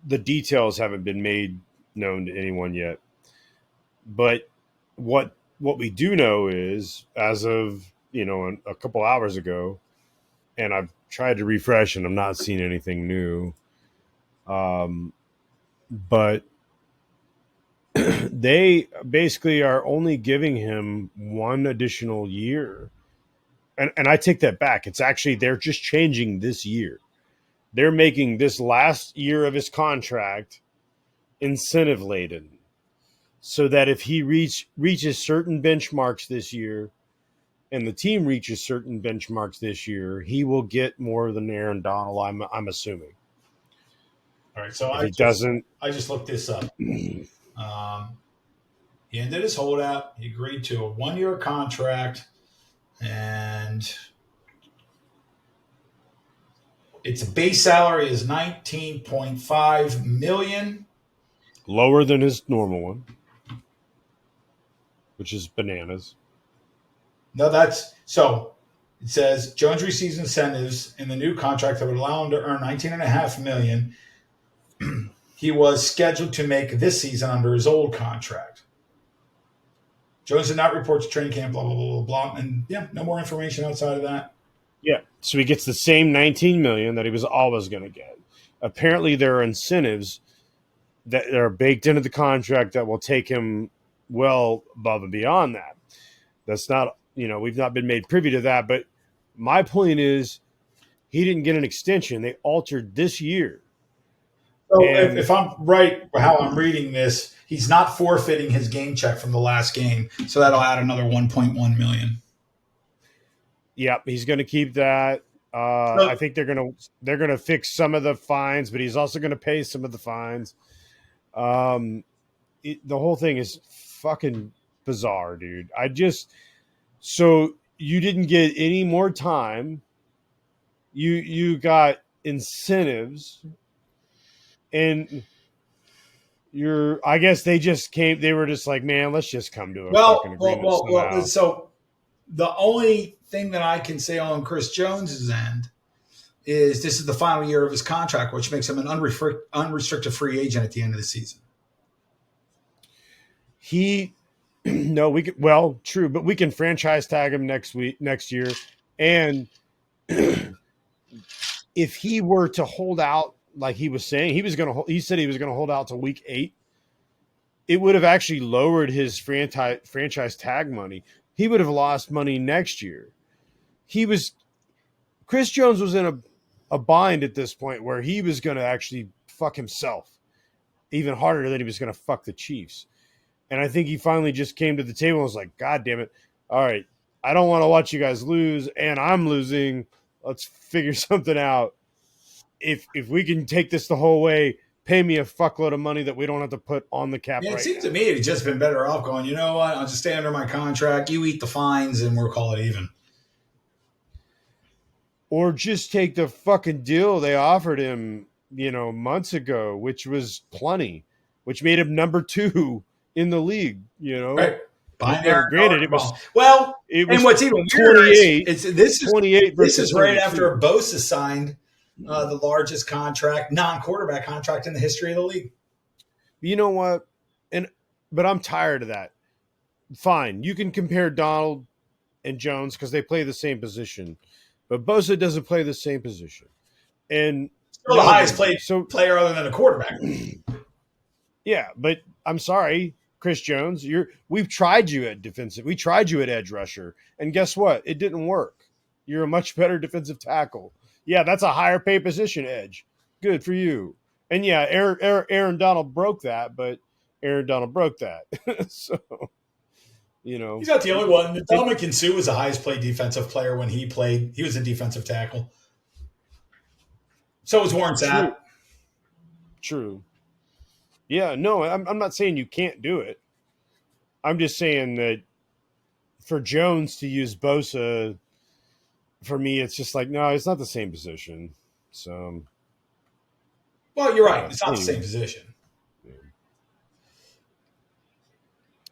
[SPEAKER 1] the details haven't been made known to anyone yet. But what we do know is, as of a couple hours ago, and I've tried to refresh and I'm not seeing anything new. But they basically are only giving him one additional year. And I take that back. It's actually, they're just changing this year. They're making this last year of his contract incentive laden, so that if he reaches certain benchmarks this year and the team reaches certain benchmarks this year, he will get more than Aaron Donald, I'm assuming.
[SPEAKER 2] All right, so
[SPEAKER 1] If he doesn't,
[SPEAKER 2] I just looked this up. He ended his holdout. He agreed to a 1-year contract, and its base salary is $19.5 million.
[SPEAKER 1] lower than his normal one, which is bananas.
[SPEAKER 2] No, that's so. It says Jones receives incentives in the new contract that would allow him to earn $19.5 million. He was scheduled to make this season under his old contract. Jones did not report to training camp, blah, blah, blah, blah, blah. And yeah, no more information outside of that.
[SPEAKER 1] Yeah. So he gets the same $19 million that he was always going to get. Apparently there are incentives that are baked into the contract that will take him well above and beyond that. That's not, we've not been made privy to that. But my point is, he didn't get an extension. They altered this year.
[SPEAKER 2] So if I'm right, how I'm reading this, he's not forfeiting his game check from the last game, so that'll add another $1.1 million.
[SPEAKER 1] Yep, he's going to keep that. I think they're going to fix some of the fines, but he's also going to pay some of the fines. The whole thing is fucking bizarre, dude. So you didn't get any more time. You got incentives. And I guess they just came. They were just like, man, let's just come to a fucking agreement.
[SPEAKER 2] Well. So the only thing that I can say on Chris Jones's end is this is the final year of his contract, which makes him an unrestricted free agent at the end of the season.
[SPEAKER 1] True, but we can franchise tag him next year, and if he were to hold out. Like he was saying, he said he was going to hold out to week 8. It would have actually lowered his franchise tag money. He would have lost money next year. Chris Jones was in a bind at this point where he was going to actually fuck himself even harder than he was going to fuck the Chiefs. And I think he finally just came to the table and was like, God damn it. All right. I don't want to watch you guys lose and I'm losing. Let's figure something out. If we can take this the whole way, pay me a fuckload of money that we don't have to put on the cap.
[SPEAKER 2] It seems to me it'd just been better off going, you know what, I'll just stay under my contract, you eat the fines, and we'll call it even.
[SPEAKER 1] Or just take the fucking deal they offered him, months ago, which was plenty, which made him number 2 in the league,
[SPEAKER 2] Right.
[SPEAKER 1] Granted, it was
[SPEAKER 2] and what's even
[SPEAKER 1] 28.
[SPEAKER 2] This is right
[SPEAKER 1] 32.
[SPEAKER 2] after Bosa signed the largest non-quarterback contract in the history of the league.
[SPEAKER 1] You know what? But I'm tired of that. Fine, you can compare Donald and Jones because they play the same position, but Bosa doesn't play the same position. And
[SPEAKER 2] still the highest player other than a quarterback.
[SPEAKER 1] Yeah, but I'm sorry, Chris Jones. We've tried you at defensive. We tried you at edge rusher, and guess what? It didn't work. You're a much better defensive tackle. Yeah, that's a higher pay position, edge. Good for you. And yeah, Aaron Donald broke that, but Aaron Donald broke that. So, he's
[SPEAKER 2] not the only one. Dominican Sue was the highest paid defensive player when he played. He was a defensive tackle. So was Warren Sapp.
[SPEAKER 1] True. Yeah, no, I'm not saying you can't do it. I'm just saying that for Jones to use Bosa, for me, it's just like, no, it's not the same position. So,
[SPEAKER 2] Well, you're right.
[SPEAKER 1] yeah.
[SPEAKER 2] It's not the same
[SPEAKER 1] Anyway,
[SPEAKER 2] position.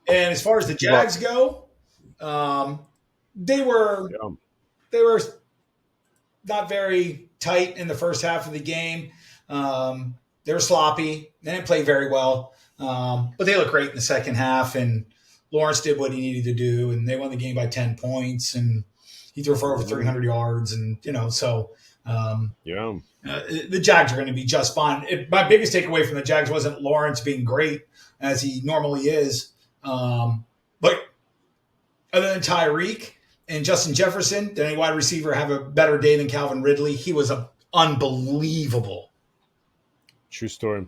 [SPEAKER 2] And as far as the
[SPEAKER 1] but
[SPEAKER 2] Jags go, um, they were
[SPEAKER 1] yeah,
[SPEAKER 2] they were not very tight in the first half of the game. They were sloppy. They didn't play very well, but they looked great in the second half. And Lawrence did what he needed to do, and they won the game by 10 points. And he threw for over
[SPEAKER 1] mhm,
[SPEAKER 2] 300 yards. And so
[SPEAKER 1] yeah,
[SPEAKER 2] the Jags are going to be just fine. My biggest takeaway from the Jags wasn't Lawrence being great as he normally is, but other than Tyreek and Justin Jefferson, did any wide receiver have a better day than Calvin Ridley? He was unbelievable.
[SPEAKER 1] true story.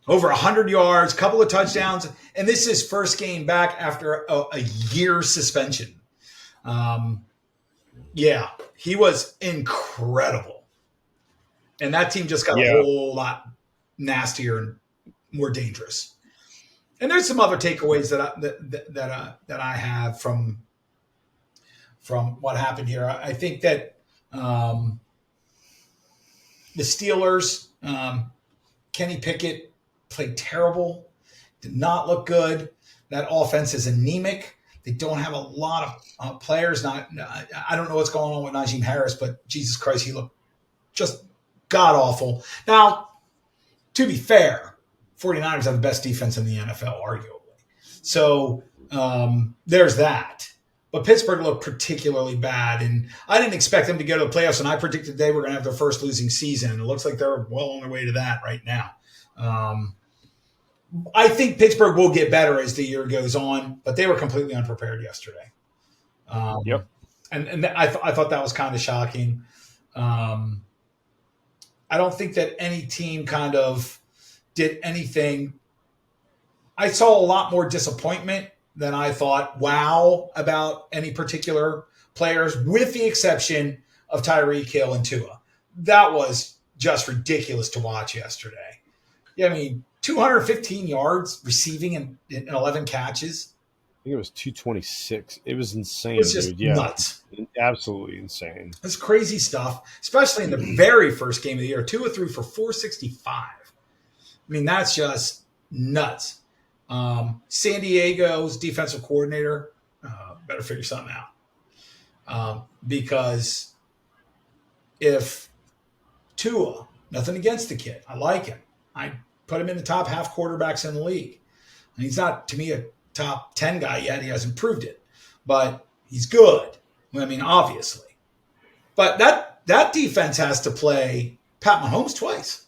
[SPEAKER 2] Over 100 yards, couple of touchdowns, and this is his first game back after a year suspension. Yeah, he was incredible. And that team just got a
[SPEAKER 1] Yeah,
[SPEAKER 2] whole lot nastier and more dangerous. And there's some other takeaways that I have from what happened here. I think that the Steelers, Kenny Pickett played terrible, did not look good. That offense is anemic. They don't have a lot of players. I don't know what's going on with Najee Harris, but Jesus Christ, he looked just god awful. Now, to be fair, 49ers have the best defense in the NFL, arguably. So there's that. But Pittsburgh looked particularly bad, and I didn't expect them to go to the playoffs, and I predicted they were going to have their first losing season. It looks like they're well on their way to that right now. I think Pittsburgh will get better as the year goes on, but they were completely unprepared yesterday.
[SPEAKER 1] yep.
[SPEAKER 2] And I thought that was kind of shocking. Um, I don't think that any team kind of did anything. I saw a lot more disappointment than I thought wow about any particular players, with the exception of Tyreek Hill and Tua. That was just ridiculous to watch yesterday. Yeah, I mean, 215 yards receiving in 11 catches.
[SPEAKER 1] I think it was 226. It was
[SPEAKER 2] It was
[SPEAKER 1] insane,
[SPEAKER 2] just
[SPEAKER 1] dude. Yeah,
[SPEAKER 2] nuts.
[SPEAKER 1] absolutely insane.
[SPEAKER 2] It's crazy stuff, especially in the very first game of the year. Tua threw for 465. I mean, that's just nuts. San Diego's defensive coordinator better figure something out. Because if Tua, nothing against the kid, I like him. I put him in the top half quarterbacks in the league. And he's not, to me, a top 10 guy yet. He hasn't proved it. But he's good. I mean, obviously. But that defense has to play Pat Mahomes twice.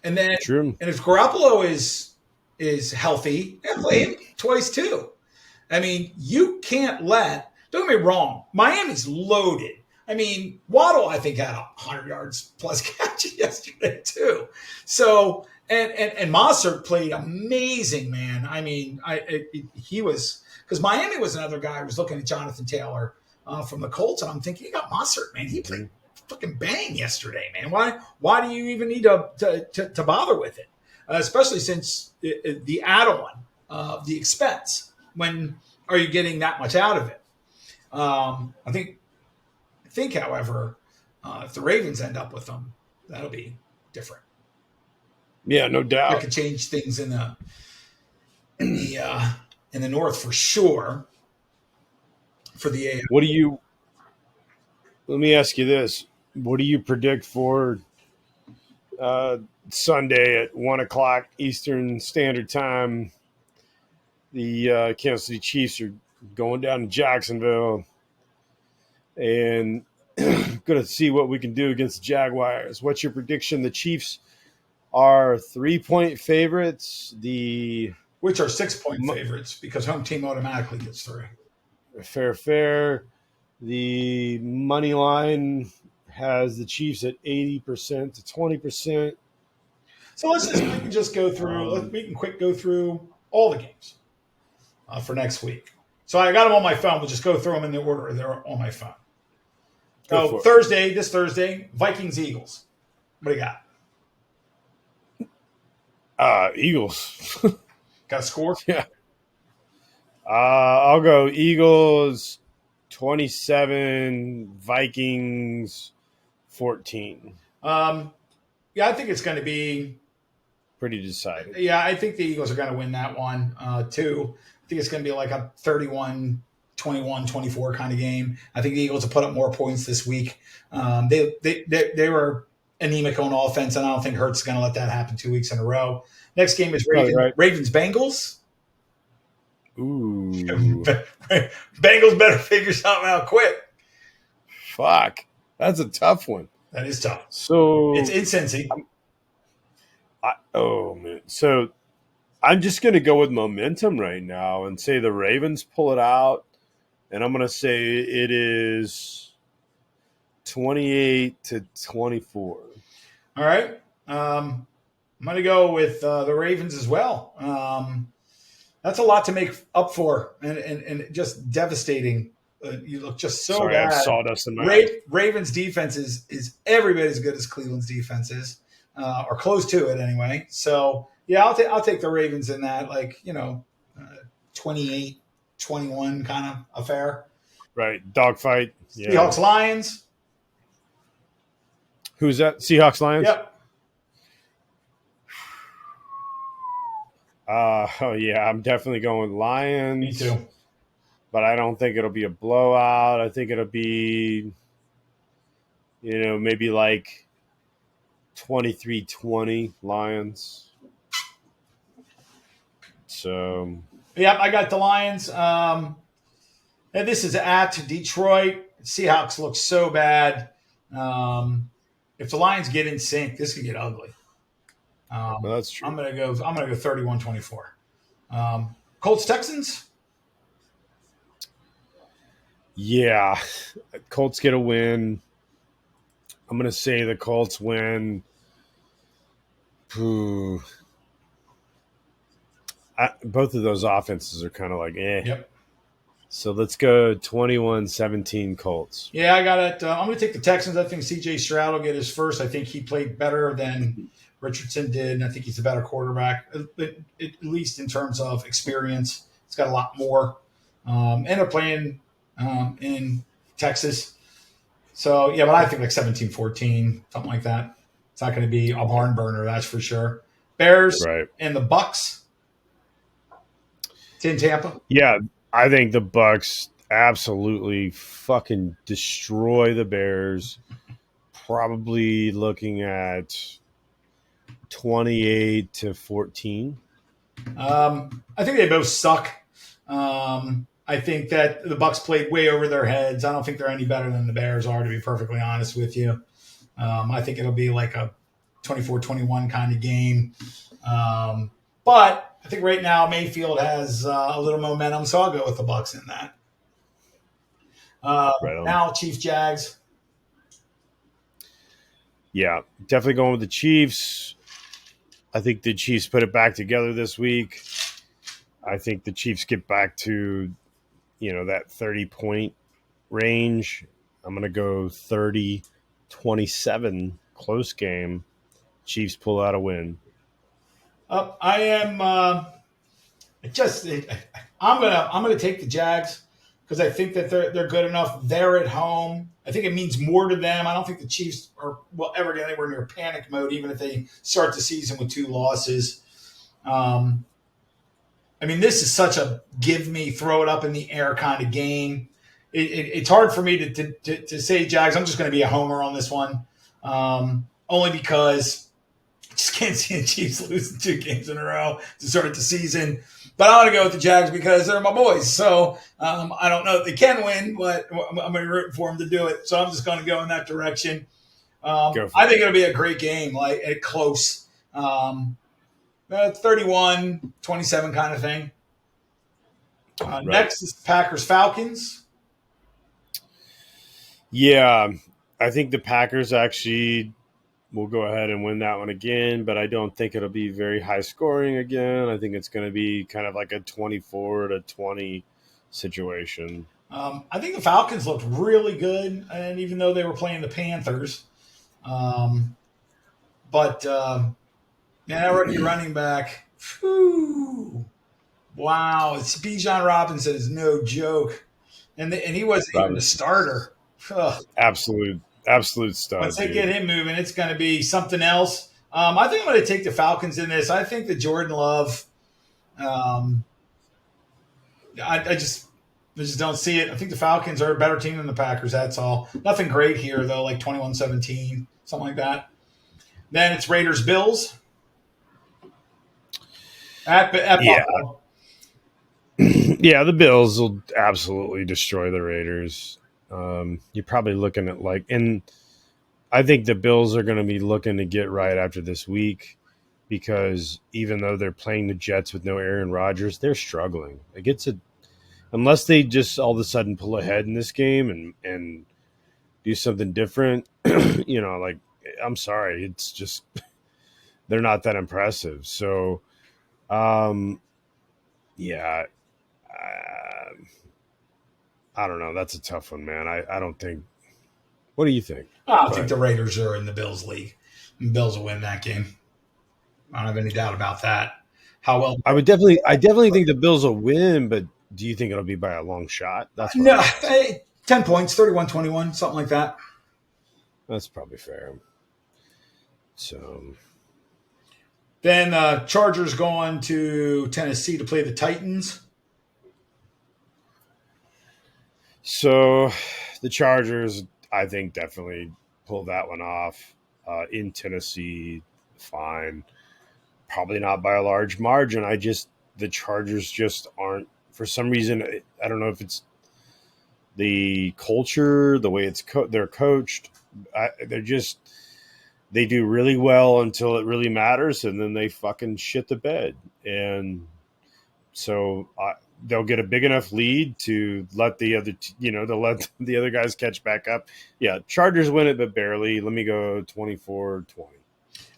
[SPEAKER 2] And then,
[SPEAKER 1] True.
[SPEAKER 2] and if Garoppolo is healthy, and play him twice too. I mean, you can't don't get me wrong, Miami's loaded. I mean, Waddle, I think, had 100 yards plus catch yesterday too. So, and Mossert played amazing, man. I mean, he was, because Miami was another guy who was looking at Jonathan Taylor from the Colts, and I'm thinking, you got Mossert, man. He played fucking bang yesterday, man. Why do you even need to bother with it? Especially since the add-on of the expense. When are you getting that much out of it? I think, however, if the Ravens end up with them, that'll be different.
[SPEAKER 1] Yeah, no
[SPEAKER 2] That
[SPEAKER 1] doubt.
[SPEAKER 2] could change things in the North for sure. For the AFC.
[SPEAKER 1] What do you? Let me ask you this: what do you predict for Sunday at 1:00 Eastern Standard Time? The Kansas City Chiefs are going down to Jacksonville and going to see what we can do against the Jaguars. What's your prediction? The Chiefs are 3-point favorites.
[SPEAKER 2] Which are 6-point favorites because home team automatically gets 3.
[SPEAKER 1] Fair. The money line has the Chiefs at 80% to 20%.
[SPEAKER 2] So we can just go through. We can quick go through all the games for next week. So I got them on my phone. We'll just go through them in the order they're on my phone. So this Thursday, Vikings Eagles. What do you got?
[SPEAKER 1] Eagles.
[SPEAKER 2] Got a score?
[SPEAKER 1] Yeah. I'll go Eagles 27, Vikings 14.
[SPEAKER 2] Yeah, I think it's going to be.
[SPEAKER 1] Pretty decided.
[SPEAKER 2] Yeah, I think the Eagles are going to win that one too. I think it's going to be like a 31-21-24 kind of game. I think the Eagles will put up more points this week. They were anemic on offense, and I don't think Hurts is going to let that happen 2 weeks in a row. Next game is
[SPEAKER 1] Probably right.
[SPEAKER 2] Ravens Bengals.
[SPEAKER 1] Ooh.
[SPEAKER 2] Bengals better figure something out quick.
[SPEAKER 1] Fuck. That's a tough one.
[SPEAKER 2] That is tough.
[SPEAKER 1] So
[SPEAKER 2] It's in Cincy.
[SPEAKER 1] Oh man. So I'm just gonna go with momentum right now and say the Ravens pull it out, and I'm gonna say it is 28-24.
[SPEAKER 2] All right. I'm going to go with the Ravens as well. That's a lot to make up for, and just devastating. You look just so
[SPEAKER 1] Sorry,
[SPEAKER 2] bad.
[SPEAKER 1] I have sawdust in my eyes.
[SPEAKER 2] Ravens defense is every bit as good as Cleveland's defense is, or close to it anyway. So yeah, I'll take the Ravens in that, 28-21 kind of affair.
[SPEAKER 1] Right, dogfight. Yeah.
[SPEAKER 2] Seahawks Lions.
[SPEAKER 1] Who's that? Seahawks Lions.
[SPEAKER 2] Yep.
[SPEAKER 1] Oh yeah, I'm definitely going Lions.
[SPEAKER 2] Me too.
[SPEAKER 1] But I don't think it'll be a blowout. I think it'll be, maybe like 23-20 Lions. So.
[SPEAKER 2] Yep, I got the Lions. And this is at Detroit. Seahawks look so bad. If the Lions get in sync, this could get ugly.
[SPEAKER 1] Well, that's true.
[SPEAKER 2] I'm gonna go 31-24. Colts Texans.
[SPEAKER 1] Yeah, Colts get a win. I'm gonna say the Colts win. Both of those offenses are kind of like eh.
[SPEAKER 2] Yep.
[SPEAKER 1] So let's go 21-17 Colts.
[SPEAKER 2] Yeah, I got it. I'm going to take the Texans. I think C.J. Stroud will get his first. I think he played better than Richardson did, and I think he's a better quarterback, at least in terms of experience. He's got a lot more. And they're playing in Texas. So, yeah, but I think like 17-14, something like that. It's not going to be a barn burner, that's for sure. Bears and the Bucks. It's in Tampa.
[SPEAKER 1] Yeah, I think the Bucks absolutely fucking destroy the Bears. Probably looking at 28-14.
[SPEAKER 2] I think they both suck. I think that the Bucks played way over their heads. I don't think they're any better than the Bears are, to be perfectly honest with you. I think it'll be like a 24-21 kind of game. But I think right now Mayfield has a little momentum, so I'll go with the Bucks in that. Now Chiefs Jags.
[SPEAKER 1] Yeah, definitely going with the Chiefs. I think the Chiefs put it back together this week. I think the Chiefs get back to, that 30-point range. I'm going to go 30-27, close game. Chiefs pull out a win.
[SPEAKER 2] I am. I'm gonna take the Jags because I think that they're good enough. They're at home. I think it means more to them. I don't think the Chiefs will ever get anywhere near panic mode, even if they start the season with 2 losses. This is such a give me, throw it up in the air kind of game. It's hard for me to say Jags. I'm just going to be a homer on this one, only because I just can't see the Chiefs losing 2 games in a row to start the season. But I want to go with the Jags because they're my boys. So I don't know if they can win, but I'm going to root for them to do it. So I'm just going to go in that direction. I think it'll be a great game, like close. 31-27 kind of thing. Next is Packers-Falcons.
[SPEAKER 1] Yeah, I think the Packers actually will go ahead and win that one again, but I don't think it'll be very high scoring again. I think it's going to be kind of like a 24-20 situation.
[SPEAKER 2] I think the Falcons looked really good, and even though they were playing the Panthers, Yeah, that rookie running back. Whew. Wow, it's Bijan Robinson is no joke, and he wasn't even the
[SPEAKER 1] Robinson,
[SPEAKER 2] starter. Ugh.
[SPEAKER 1] absolute
[SPEAKER 2] Once
[SPEAKER 1] stud,
[SPEAKER 2] they get
[SPEAKER 1] dude.
[SPEAKER 2] him moving, it's going to be something else. I think I'm going to take the Falcons in this. I think that Jordan Love. Um, I just don't see it. I think the Falcons are a better team than the Packers. That's all. Nothing great here though, like 21-17, something like that. Then it's Raiders Bills at
[SPEAKER 1] Yeah,
[SPEAKER 2] Buffalo.
[SPEAKER 1] yeah. The Bills will absolutely destroy the Raiders. You're probably looking at and I think the Bills are going to be looking to get right after this week because even though they're playing the Jets with no Aaron Rodgers, they're struggling. Unless they just all of a sudden pull ahead in this game and do something different, like I'm sorry, it's just they're not that impressive. So, um, yeah, I don't know. That's a tough one, man. I don't think. What do you think?
[SPEAKER 2] I don't
[SPEAKER 1] Go
[SPEAKER 2] think
[SPEAKER 1] ahead.
[SPEAKER 2] the Raiders are in the Bills league. The Bills will win that game. I don't have any doubt about that. How well?
[SPEAKER 1] I definitely think the Bills will win, but do you think it'll be by a long shot? That's what
[SPEAKER 2] No,
[SPEAKER 1] I'm asking.
[SPEAKER 2] 10 points, 31-21, something like that.
[SPEAKER 1] That's probably fair. So,
[SPEAKER 2] Then Chargers going to Tennessee to play the Titans.
[SPEAKER 1] so the Chargers, I think, definitely pulled that one off in Tennessee. Fine, probably not by a large margin. The Chargers just aren't for some reason. I don't know if it's the culture, the way they're coached. They're just they do really well until it really matters, and then they fucking shit the bed. And so they'll get a big enough lead to let to let the other guys catch back up. Yeah, Chargers win it, but barely. Let me go 24-20.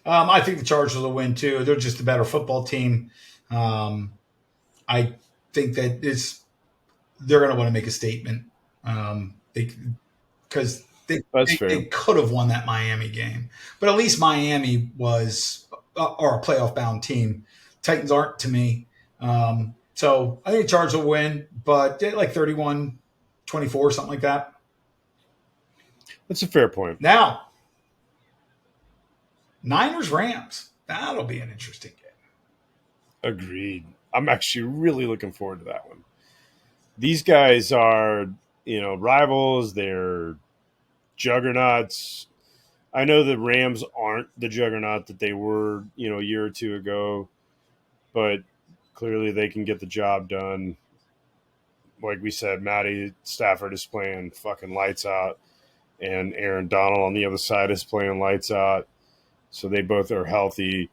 [SPEAKER 2] I think the Chargers will win too. They're just a better football team. Um, I think that they're going to want to make a statement. Because
[SPEAKER 1] That's
[SPEAKER 2] they
[SPEAKER 1] fair.
[SPEAKER 2] could have won that Miami game, but at least Miami was or a playoff bound team. Titans aren't to me. So I think the Chargers will win, but like 31-24, something like that.
[SPEAKER 1] That's a fair point.
[SPEAKER 2] Now, Niners Rams. That'll be an interesting game.
[SPEAKER 1] Agreed. I'm actually really looking forward to that one. These guys are, rivals. They're juggernauts. I know the Rams aren't the juggernaut that they were, a year or two ago, but clearly they can get the job done. Like we said, Matty Stafford is playing fucking lights out, and Aaron Donald on the other side is playing lights out. So they both are healthy.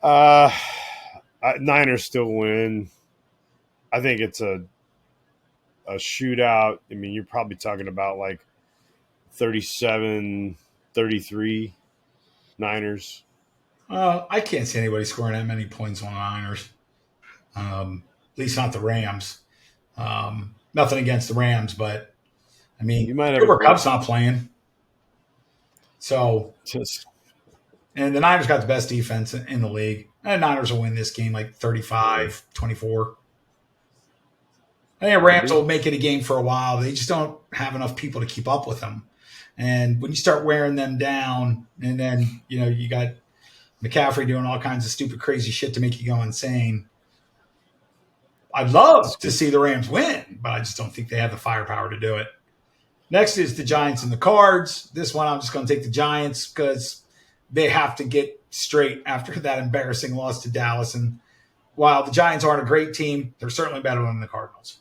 [SPEAKER 1] Uh, Niners still win. I think it's a shootout. I mean, you're probably talking about like 37-33 Niners.
[SPEAKER 2] I can't see anybody scoring that many points on the Niners. At least not the Rams. Nothing against the Rams, but I mean,
[SPEAKER 1] You might have a
[SPEAKER 2] Cooper
[SPEAKER 1] great
[SPEAKER 2] Cup's not playing. So,
[SPEAKER 1] just
[SPEAKER 2] and the Niners got the best defense in the league. And the Niners will win this game like 35-24. I think the Rams
[SPEAKER 1] maybe.
[SPEAKER 2] will make it a game for a while. They just don't have enough people to keep up with them. And when you start wearing them down, and then, you got McCaffrey doing all kinds of stupid, crazy shit to make you go insane. I'd
[SPEAKER 1] It's
[SPEAKER 2] love to
[SPEAKER 1] good.
[SPEAKER 2] see the Rams win, but I just don't think they have the firepower to do it. Next is the Giants and the Cards. This one, I'm just going to take the Giants because they have to get straight after that embarrassing loss to Dallas. And while the Giants aren't a great team, they're certainly better than the Cardinals.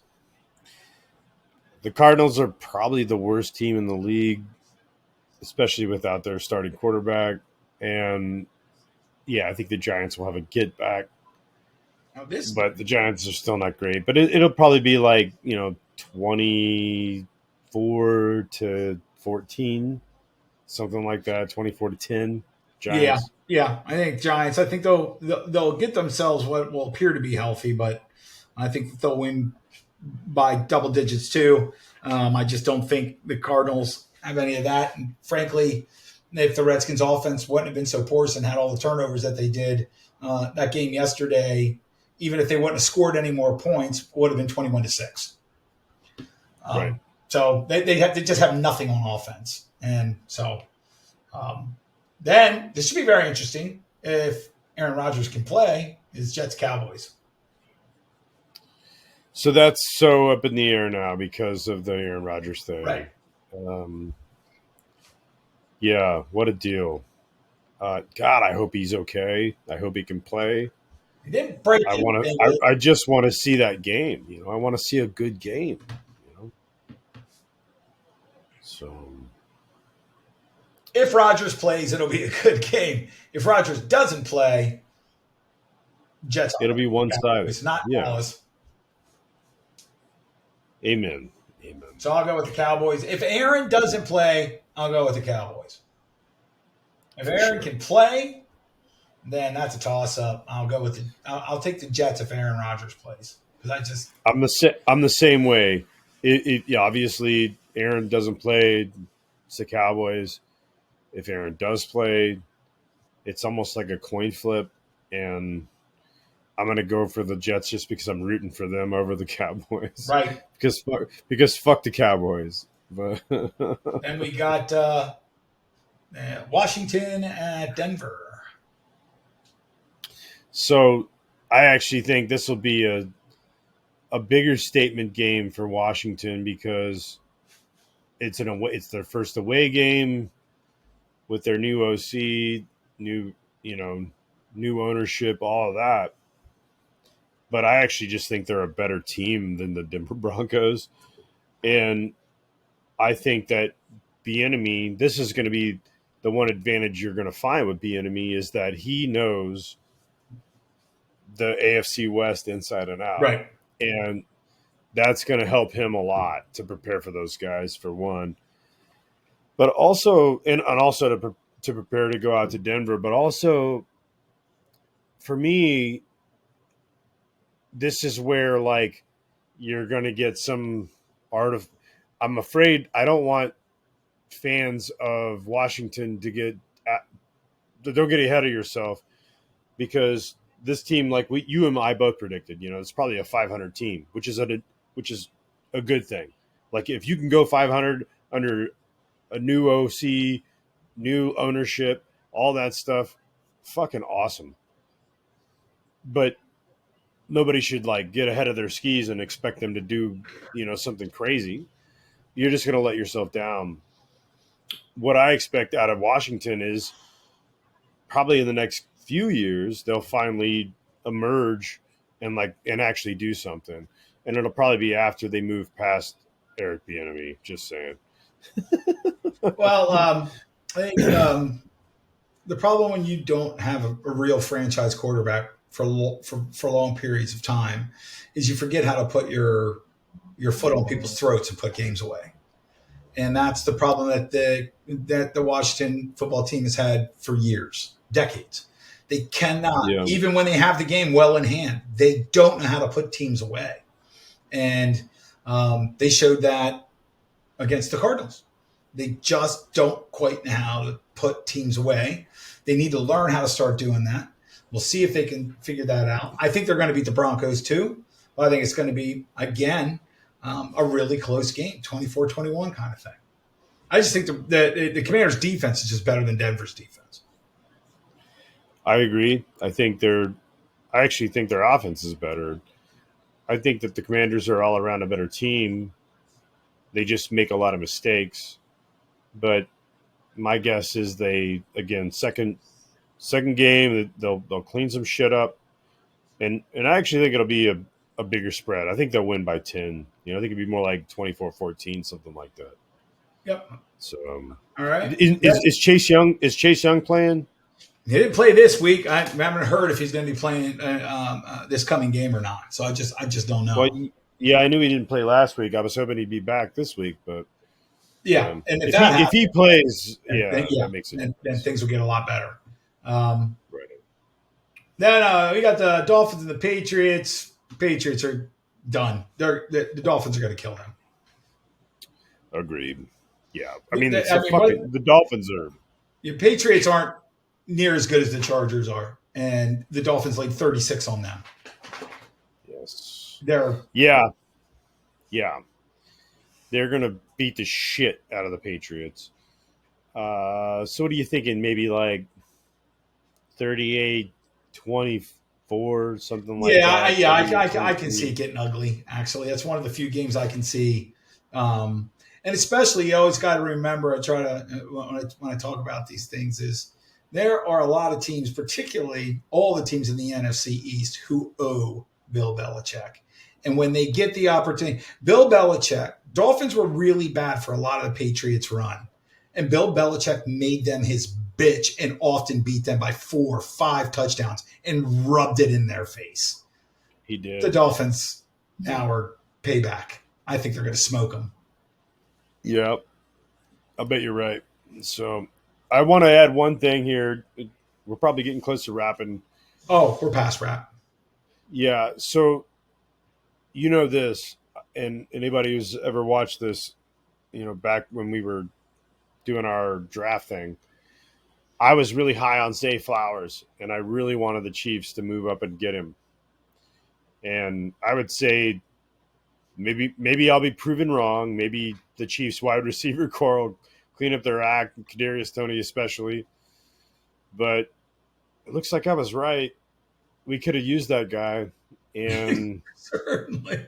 [SPEAKER 1] The Cardinals are probably the worst team in the league, especially without their starting quarterback. And yeah, I think the Giants will have a get back,
[SPEAKER 2] Now, this,
[SPEAKER 1] but the Giants are still not great. But it'll probably be like 24-14, something like that. 24-10,
[SPEAKER 2] yeah,
[SPEAKER 1] Giants.
[SPEAKER 2] yeah, I think Giants. I think they'll get themselves what will appear to be healthy, but I think they'll win by double digits too. I just don't think the Cardinals have any of that. And frankly, if the Redskins offense wouldn't have been so porous and had all the turnovers that they did that game yesterday, even if they wouldn't have scored any more points, it would have been 21-6.
[SPEAKER 1] Right.
[SPEAKER 2] So they just have nothing on offense. And so then this should be very interesting if Aaron Rodgers can play is Jets Cowboys.
[SPEAKER 1] So that's so up in the air now because of the Aaron Rodgers thing.
[SPEAKER 2] Right.
[SPEAKER 1] Yeah, what a deal. God, I hope he's okay. I hope he can play.
[SPEAKER 2] He didn't break it.
[SPEAKER 1] I just want to see that game. I want to see a good game. So
[SPEAKER 2] if Rodgers plays, it'll be a good game. If Rodgers doesn't play, Jets.
[SPEAKER 1] It'll be one-sided.
[SPEAKER 2] It's not Dallas.
[SPEAKER 1] Amen.
[SPEAKER 2] So I'll go with the Cowboys. If Aaron doesn't play, I'll go with the Cowboys. If Aaron can play, then that's a toss-up. I'll take the Jets if Aaron Rodgers plays because
[SPEAKER 1] I'm the same way. Obviously Aaron doesn't play. It's the Cowboys. If Aaron does play, it's almost like a coin flip, and I'm going to go for the Jets just because I'm rooting for them over the Cowboys.
[SPEAKER 2] Right.
[SPEAKER 1] Because fuck the Cowboys. But
[SPEAKER 2] then we got Washington at Denver.
[SPEAKER 1] So I actually think this will be a bigger statement game for Washington because it's their first away game with their new OC, new ownership, all of that. But I actually just think they're a better team than the Denver Broncos. And I think that Bieniemy, this is going to be the one advantage you're going to find with Bieniemy is that he knows the AFC West inside and out.
[SPEAKER 2] Right.
[SPEAKER 1] And that's going to help him a lot to prepare for those guys, for one. But also, and also to prepare to go out to Denver. But also, for me, this is where, like, you're going to get some I'm afraid I don't want fans of Washington to don't get ahead of yourself because this team, like you and I both predicted, it's probably a 500 team, which is a good thing. Like if you can go 500 under a new OC, new ownership, all that stuff, fucking awesome. But nobody should get ahead of their skis and expect them to do, something crazy. You're just going to let yourself down. What I expect out of Washington is probably in the next few years, they'll finally emerge and actually do something. And it'll probably be after they move past Eric Bieniemy, just saying.
[SPEAKER 2] Well, I think the problem when you don't have a real franchise quarterback for long periods of time is you forget how to put your foot on people's throats and put games away. And that's the problem that the Washington football team has had for years, decades. They cannot, even when they have the game well in hand, they don't know how to put teams away. And they showed that against the Cardinals. They just don't quite know how to put teams away. They need to learn how to start doing that. We'll see if they can figure that out. I think they're going to beat the Broncos too. But I think it's going to be, again, a really close game, 24-21 kind of thing. I just think the Commanders' defense is just better than Denver's defense.
[SPEAKER 1] I agree. I actually think their offense is better. I think that the Commanders are all around a better team. They just make a lot of mistakes. But my guess is second game, they'll clean some shit up. And I actually think it'll be a bigger spread. I think they'll win by 10. I think it'd be more like 24-14, something like that.
[SPEAKER 2] Yep.
[SPEAKER 1] So,
[SPEAKER 2] all right.
[SPEAKER 1] Is Chase Young playing?
[SPEAKER 2] He didn't play this week. I haven't heard if he's going to be playing this coming game or not. So I just don't know.
[SPEAKER 1] Well, yeah, I knew he didn't play last week. I was hoping he'd be back this week, but
[SPEAKER 2] and
[SPEAKER 1] if he plays, that makes it.
[SPEAKER 2] Then things will get a lot better.
[SPEAKER 1] Right.
[SPEAKER 2] Then we got the Dolphins and the Patriots. Patriots are done. The Dolphins are going to kill them.
[SPEAKER 1] Agreed. Yeah, the Dolphins are.
[SPEAKER 2] Your Patriots aren't near as good as the Chargers are, and the Dolphins laid 36 on them.
[SPEAKER 1] Yes.
[SPEAKER 2] They're
[SPEAKER 1] Yeah. Yeah. They're going to beat the shit out of the Patriots. So what are you thinking? Maybe like 38-24, something like
[SPEAKER 2] yeah,
[SPEAKER 1] that.
[SPEAKER 2] I can see it getting ugly. Actually, that's one of the few games I can see. And especially, you always got to remember. I try to when I talk about these things is there are a lot of teams, particularly all the teams in the NFC East, who owe Bill Belichick. And when they get the opportunity, Bill Belichick, Dolphins were really bad for a lot of the Patriots' run. And Bill Belichick made them his bitch and often beat them by 4 or 5 touchdowns and rubbed it in their face.
[SPEAKER 1] He did.
[SPEAKER 2] The Dolphins now are payback. I think they're going to smoke them.
[SPEAKER 1] Yep. I bet you're right. So I want to add one thing here. We're probably getting close to wrapping.
[SPEAKER 2] Oh, we're past wrap.
[SPEAKER 1] Yeah. So you know this, and anybody who's ever watched this, back when we were doing our draft thing, I was really high on Zay Flowers, and I really wanted the Chiefs to move up and get him. And I would say maybe I'll be proven wrong. Maybe the Chiefs wide receiver core will clean up their act, Kadarius Toney especially. But it looks like I was right. We could have used that guy. And
[SPEAKER 2] certainly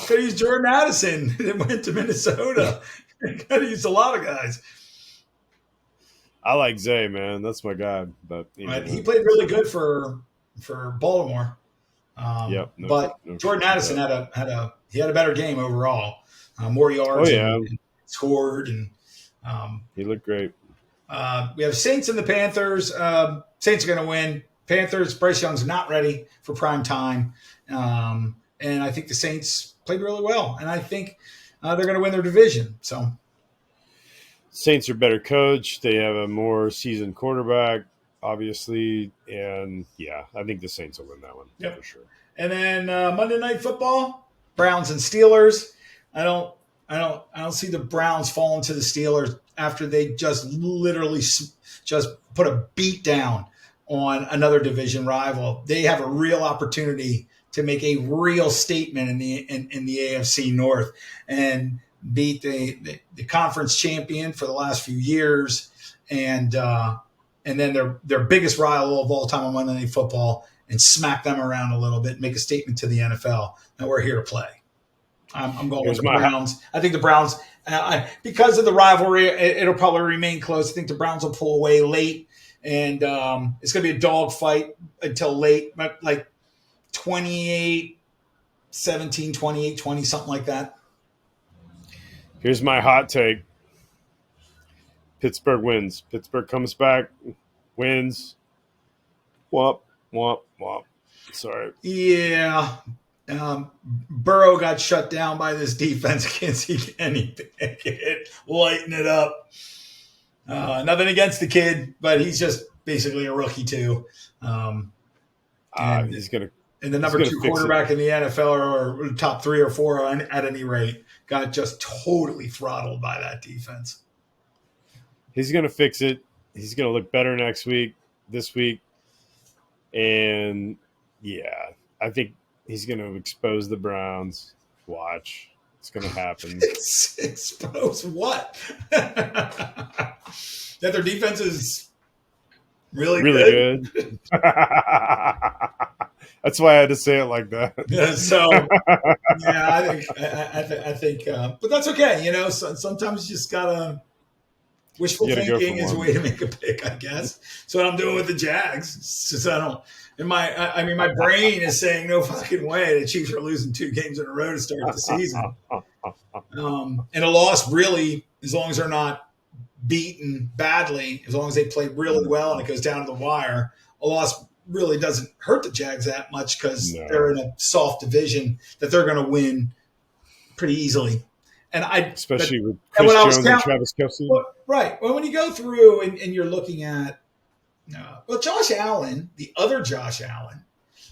[SPEAKER 2] could have used Jordan Addison that went to Minnesota. Could have used a lot of guys.
[SPEAKER 1] I like Zay, man. That's my guy. But
[SPEAKER 2] right. He played really good for Baltimore. But Jordan Addison had a better game overall. More yards. And scored, and
[SPEAKER 1] he looked great.
[SPEAKER 2] We have Saints and the Panthers. Saints are going to win. Panthers, Bryce Young's not ready for prime time. And I think the Saints played really well. And I think they're going to win their division. So
[SPEAKER 1] Saints are better coached. They have a more seasoned quarterback, obviously. And, yeah, I think the Saints will win that one for sure.
[SPEAKER 2] And then Monday Night Football, Browns and Steelers. I don't see the Browns falling to the Steelers after they just literally just put a beat down on another division rival. They have a real opportunity to make a real statement in the AFC North and beat the conference champion for the last few years, and then their biggest rival of all time on Monday Night Football, and smack them around a little bit and make a statement to the NFL that we're here to play. I'm going with the Browns. I think the Browns, because of the rivalry, it'll probably remain close. I think the Browns will pull away late, and it's going to be a dogfight until late, like 28-17, 28-20, something like that.
[SPEAKER 1] Here's my hot take. Pittsburgh wins. Pittsburgh comes back, wins. Womp, womp, womp. Sorry.
[SPEAKER 2] Yeah. Burrow got shut down by this defense. Can't see anything. Lighten it up. Nothing against the kid, but he's just basically a rookie too.
[SPEAKER 1] He's gonna.
[SPEAKER 2] And the number 2 quarterback in the NFL, or top 3 or 4 at any rate, got just totally throttled by that defense.
[SPEAKER 1] He's gonna fix it. He's gonna look better this week, and yeah, I think he's going to expose the Browns. Watch. It's going to happen.
[SPEAKER 2] Expose what? That their defense is really good?
[SPEAKER 1] That's why I had to say it like that.
[SPEAKER 2] So, yeah, I think, but that's okay. Sometimes you just got to. Wishful thinking is a way to make a pick, I guess. So what I'm doing with the Jags. Since I don't. My brain is saying no fucking way. The Chiefs are losing 2 games in a row to start the season. And a loss, really, as long as they're not beaten badly, as long as they play really well and it goes down to the wire, a loss really doesn't hurt the Jags that much because they're in a soft division that they're going to win pretty easily. And
[SPEAKER 1] especially with Chris Jones and Travis Kelce.
[SPEAKER 2] Right. Well, when you go through and you're looking at Josh Allen, the other Josh Allen,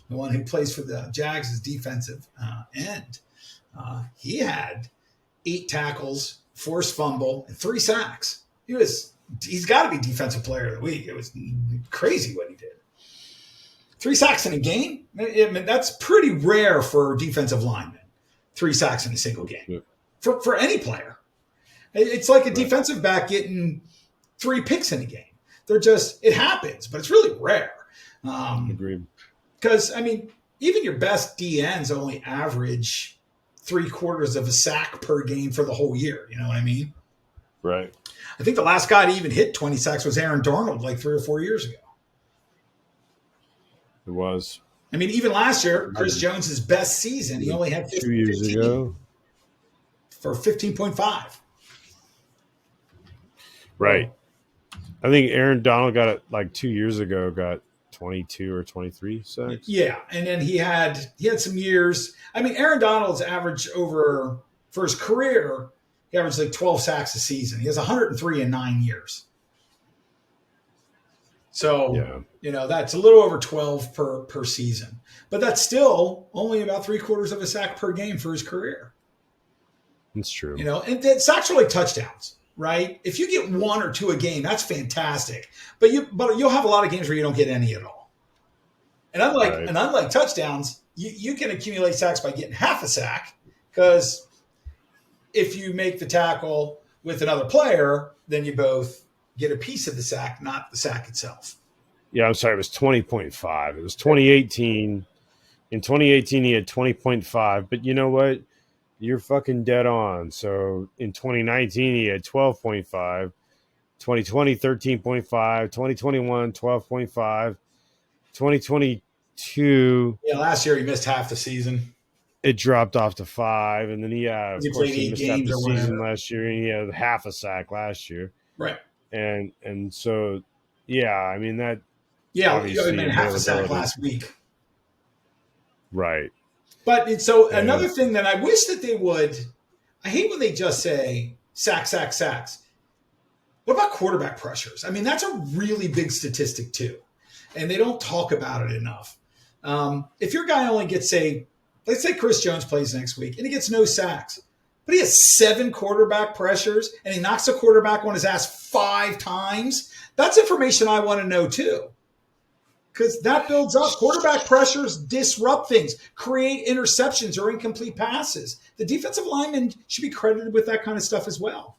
[SPEAKER 2] the one who plays for the Jags' defensive end, he had 8 tackles, forced fumble, and 3 sacks. He was he's got to be defensive player of the week. It was crazy what he did. 3 sacks in a game? I mean, that's pretty rare for defensive linemen. 3 sacks in a single game for any player. It's like a defensive back getting 3 picks in a game. It happens, but it's really rare.
[SPEAKER 1] Agreed.
[SPEAKER 2] Because, I mean, even your best DNs only average 3/4 of a sack per game for the whole year. You know what I mean?
[SPEAKER 1] Right.
[SPEAKER 2] I think the last guy to even hit 20 sacks was Aaron Darnold like 3 or 4 years ago.
[SPEAKER 1] It was.
[SPEAKER 2] I mean, even last year, Chris Jones' best season, he only had
[SPEAKER 1] 2 years ago
[SPEAKER 2] for 15.5.
[SPEAKER 1] Right. I think Aaron Donald got it like 2 years ago, got 22 or 23 sacks.
[SPEAKER 2] Yeah, and then he had some years. I mean, Aaron Donald's average for his career, he averaged like 12 sacks a season. He has 103 in 9 years. So, that's a little over 12 per season. But that's still only about 3/4 of a sack per game for his career.
[SPEAKER 1] That's true.
[SPEAKER 2] And sacks are like touchdowns, right? If you get 1 or 2 a game, that's fantastic. But you'll have a lot of games where you don't get any at all. And unlike touchdowns, you can accumulate sacks by getting half a sack, because if you make the tackle with another player, then you both get a piece of the sack, not the sack itself.
[SPEAKER 1] Yeah, I'm sorry. It was 20.5. It was 2018. In 2018, he had 20.5. But you know what? You're fucking dead on. So in 2019, he had 12.5. 2020, 13.5. 2021, 12.5. 2022.
[SPEAKER 2] Yeah, last year he missed half the season.
[SPEAKER 1] It dropped off to 5. And then he missed half the season last year. And he had half a sack last year.
[SPEAKER 2] Right.
[SPEAKER 1] And so, yeah, I mean, that.
[SPEAKER 2] Yeah, I mean, half a sack last week.
[SPEAKER 1] Right.
[SPEAKER 2] But so another thing that I wish that they would, I hate when they just say sacks. What about quarterback pressures? I mean, that's a really big statistic too. And they don't talk about it enough. If your guy only gets, let's say Chris Jones plays next week and he gets no sacks, but he has 7 quarterback pressures and he knocks a quarterback on his ass 5 times, that's information I want to know too. Because that builds up. Quarterback pressures disrupt things, create interceptions or incomplete passes. The defensive linemen should be credited with that kind of stuff as well.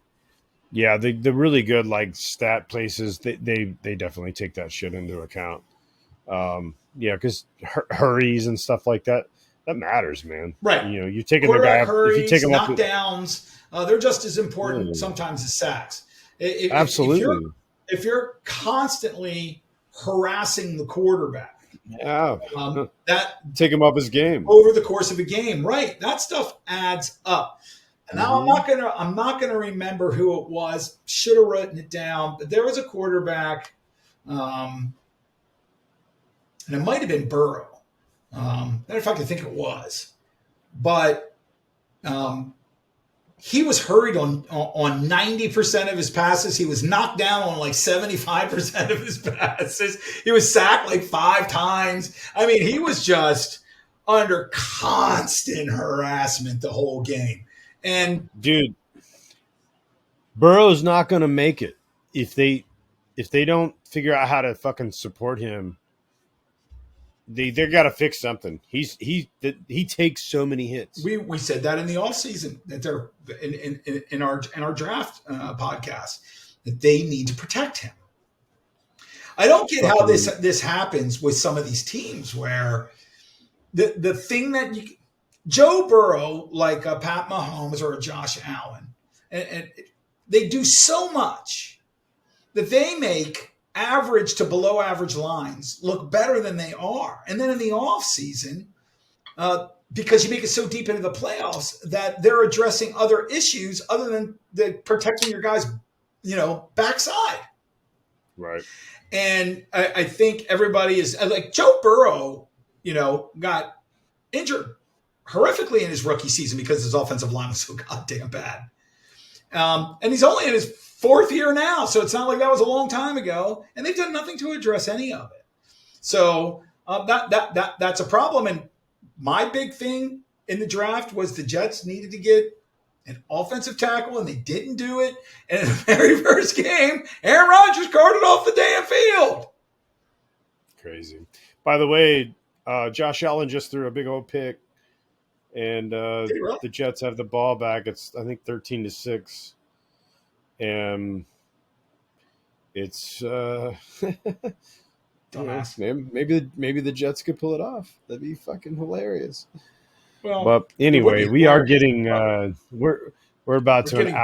[SPEAKER 1] Yeah, the really good stat places, they definitely take that shit into account. Because hurries and stuff like that matters, man.
[SPEAKER 2] Right.
[SPEAKER 1] You're taking the guy up.
[SPEAKER 2] Hurries,
[SPEAKER 1] if you take him
[SPEAKER 2] knockdowns, they're just as important sometimes as sacks.
[SPEAKER 1] Absolutely.
[SPEAKER 2] If you're constantly harassing the quarterback, that
[SPEAKER 1] take him up his game
[SPEAKER 2] over the course of a game, right? That stuff adds up. And now I'm not gonna remember who it was. Should have written it down, but there was a quarterback, and it might have been Burrow. Matter of fact, I think it was, but he was hurried on 90% of his passes. He was knocked down on like 75% of his passes. He was sacked like 5 times. I mean, he was just under constant harassment the whole game. And
[SPEAKER 1] dude, Burrow's not going to make it if they don't figure out how to fucking support him. They got to fix something. He takes so many hits.
[SPEAKER 2] We said that in the offseason that they're in our draft podcast that they need to protect him. I don't get how this happens with some of these teams where the thing that Joe Burrow, like a Pat Mahomes or a Josh Allen, and they do so much that they make average to below average lines look better than they are. And then in the offseason, because you make it so deep into the playoffs that they're addressing other issues other than protecting your guys, backside.
[SPEAKER 1] Right.
[SPEAKER 2] And I think everybody is like Joe Burrow, got injured horrifically in his rookie season because his offensive line was so goddamn bad. And he's only in his 4th year now, so it's not like that was a long time ago, and they've done nothing to address any of it. So that's a problem. And my big thing in the draft was the Jets needed to get an offensive tackle, and they didn't do it. And in the very first game, Aaron Rodgers carted off the damn field.
[SPEAKER 1] Crazy. By the way, Josh Allen just threw a big old pick, and
[SPEAKER 2] Really?
[SPEAKER 1] the Jets have the ball back. It's, I think, 13-6, and it's maybe the Jets could pull it off. That'd be fucking hilarious.
[SPEAKER 2] Well,
[SPEAKER 1] but anyway, we are getting we're about to an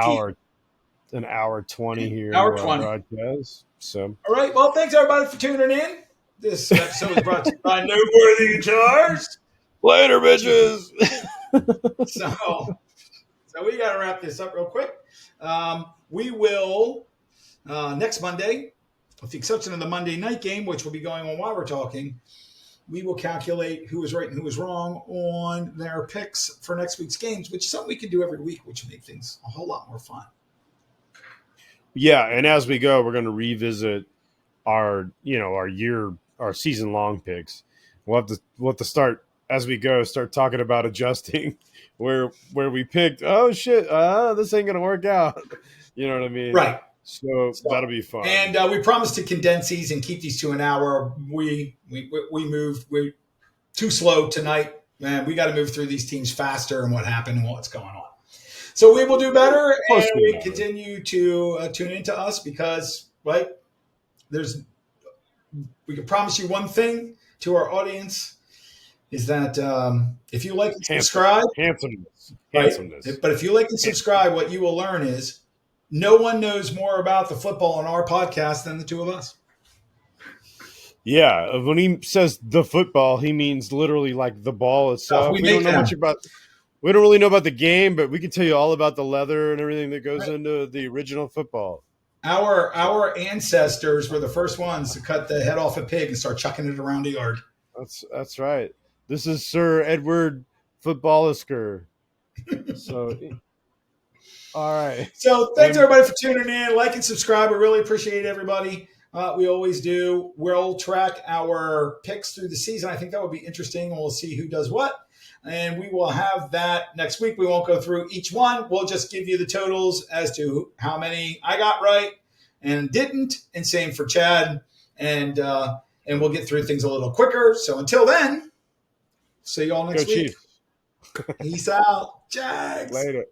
[SPEAKER 1] hour 20 here
[SPEAKER 2] hour
[SPEAKER 1] into
[SPEAKER 2] 20
[SPEAKER 1] our broadcast. So
[SPEAKER 2] all right. Well, thanks everybody for tuning in. This episode is brought to you by Noteworthy Guitars.
[SPEAKER 1] Later, bitches.
[SPEAKER 2] So we got to wrap this up real quick. We will next Monday, with the exception of the Monday night game, which will be going on while we're talking, we will calculate who was right and who was wrong on their picks for next week's games, which is something we can do every week, which will make things a whole lot more fun.
[SPEAKER 1] Yeah, and as we go, we're going to revisit our season long picks. We'll have to start as we go. Start talking about adjusting where we picked. Oh shit, this ain't going to work out. You know what I mean?
[SPEAKER 2] Right.
[SPEAKER 1] So that'll be fun.
[SPEAKER 2] And we promised to condense these and keep these to an hour. We moved. We're too slow tonight, man. We got to move through these teams faster and what happened and what's going on. So we will do better, and we continue to tune into us because, right, we can promise you one thing to our audience is that if you like and subscribe,
[SPEAKER 1] handsomeness.
[SPEAKER 2] But if you like and subscribe, what you will learn is no one knows more about the football on our podcast than the two of us.
[SPEAKER 1] Yeah, when he says the football, he means literally like the ball itself. We don't know much about. We don't really know about the game, but we can tell you all about the leather and everything that goes into the original football.
[SPEAKER 2] Our ancestors were the first ones to cut the head off a pig and start chucking it around the yard.
[SPEAKER 1] That's right. This is Sir Edward Footballisker. So, all right.
[SPEAKER 2] So thanks everybody for tuning in. Like and subscribe. We really appreciate everybody. We always do. We'll track our picks through the season. I think that would be interesting. We'll see who does what. And we will have that next week. We won't go through each one. We'll just give you the totals as to how many I got right and didn't. And same for Chad. And we'll get through things a little quicker. So until then, see you all next week. Peace out. Jags.
[SPEAKER 1] Later.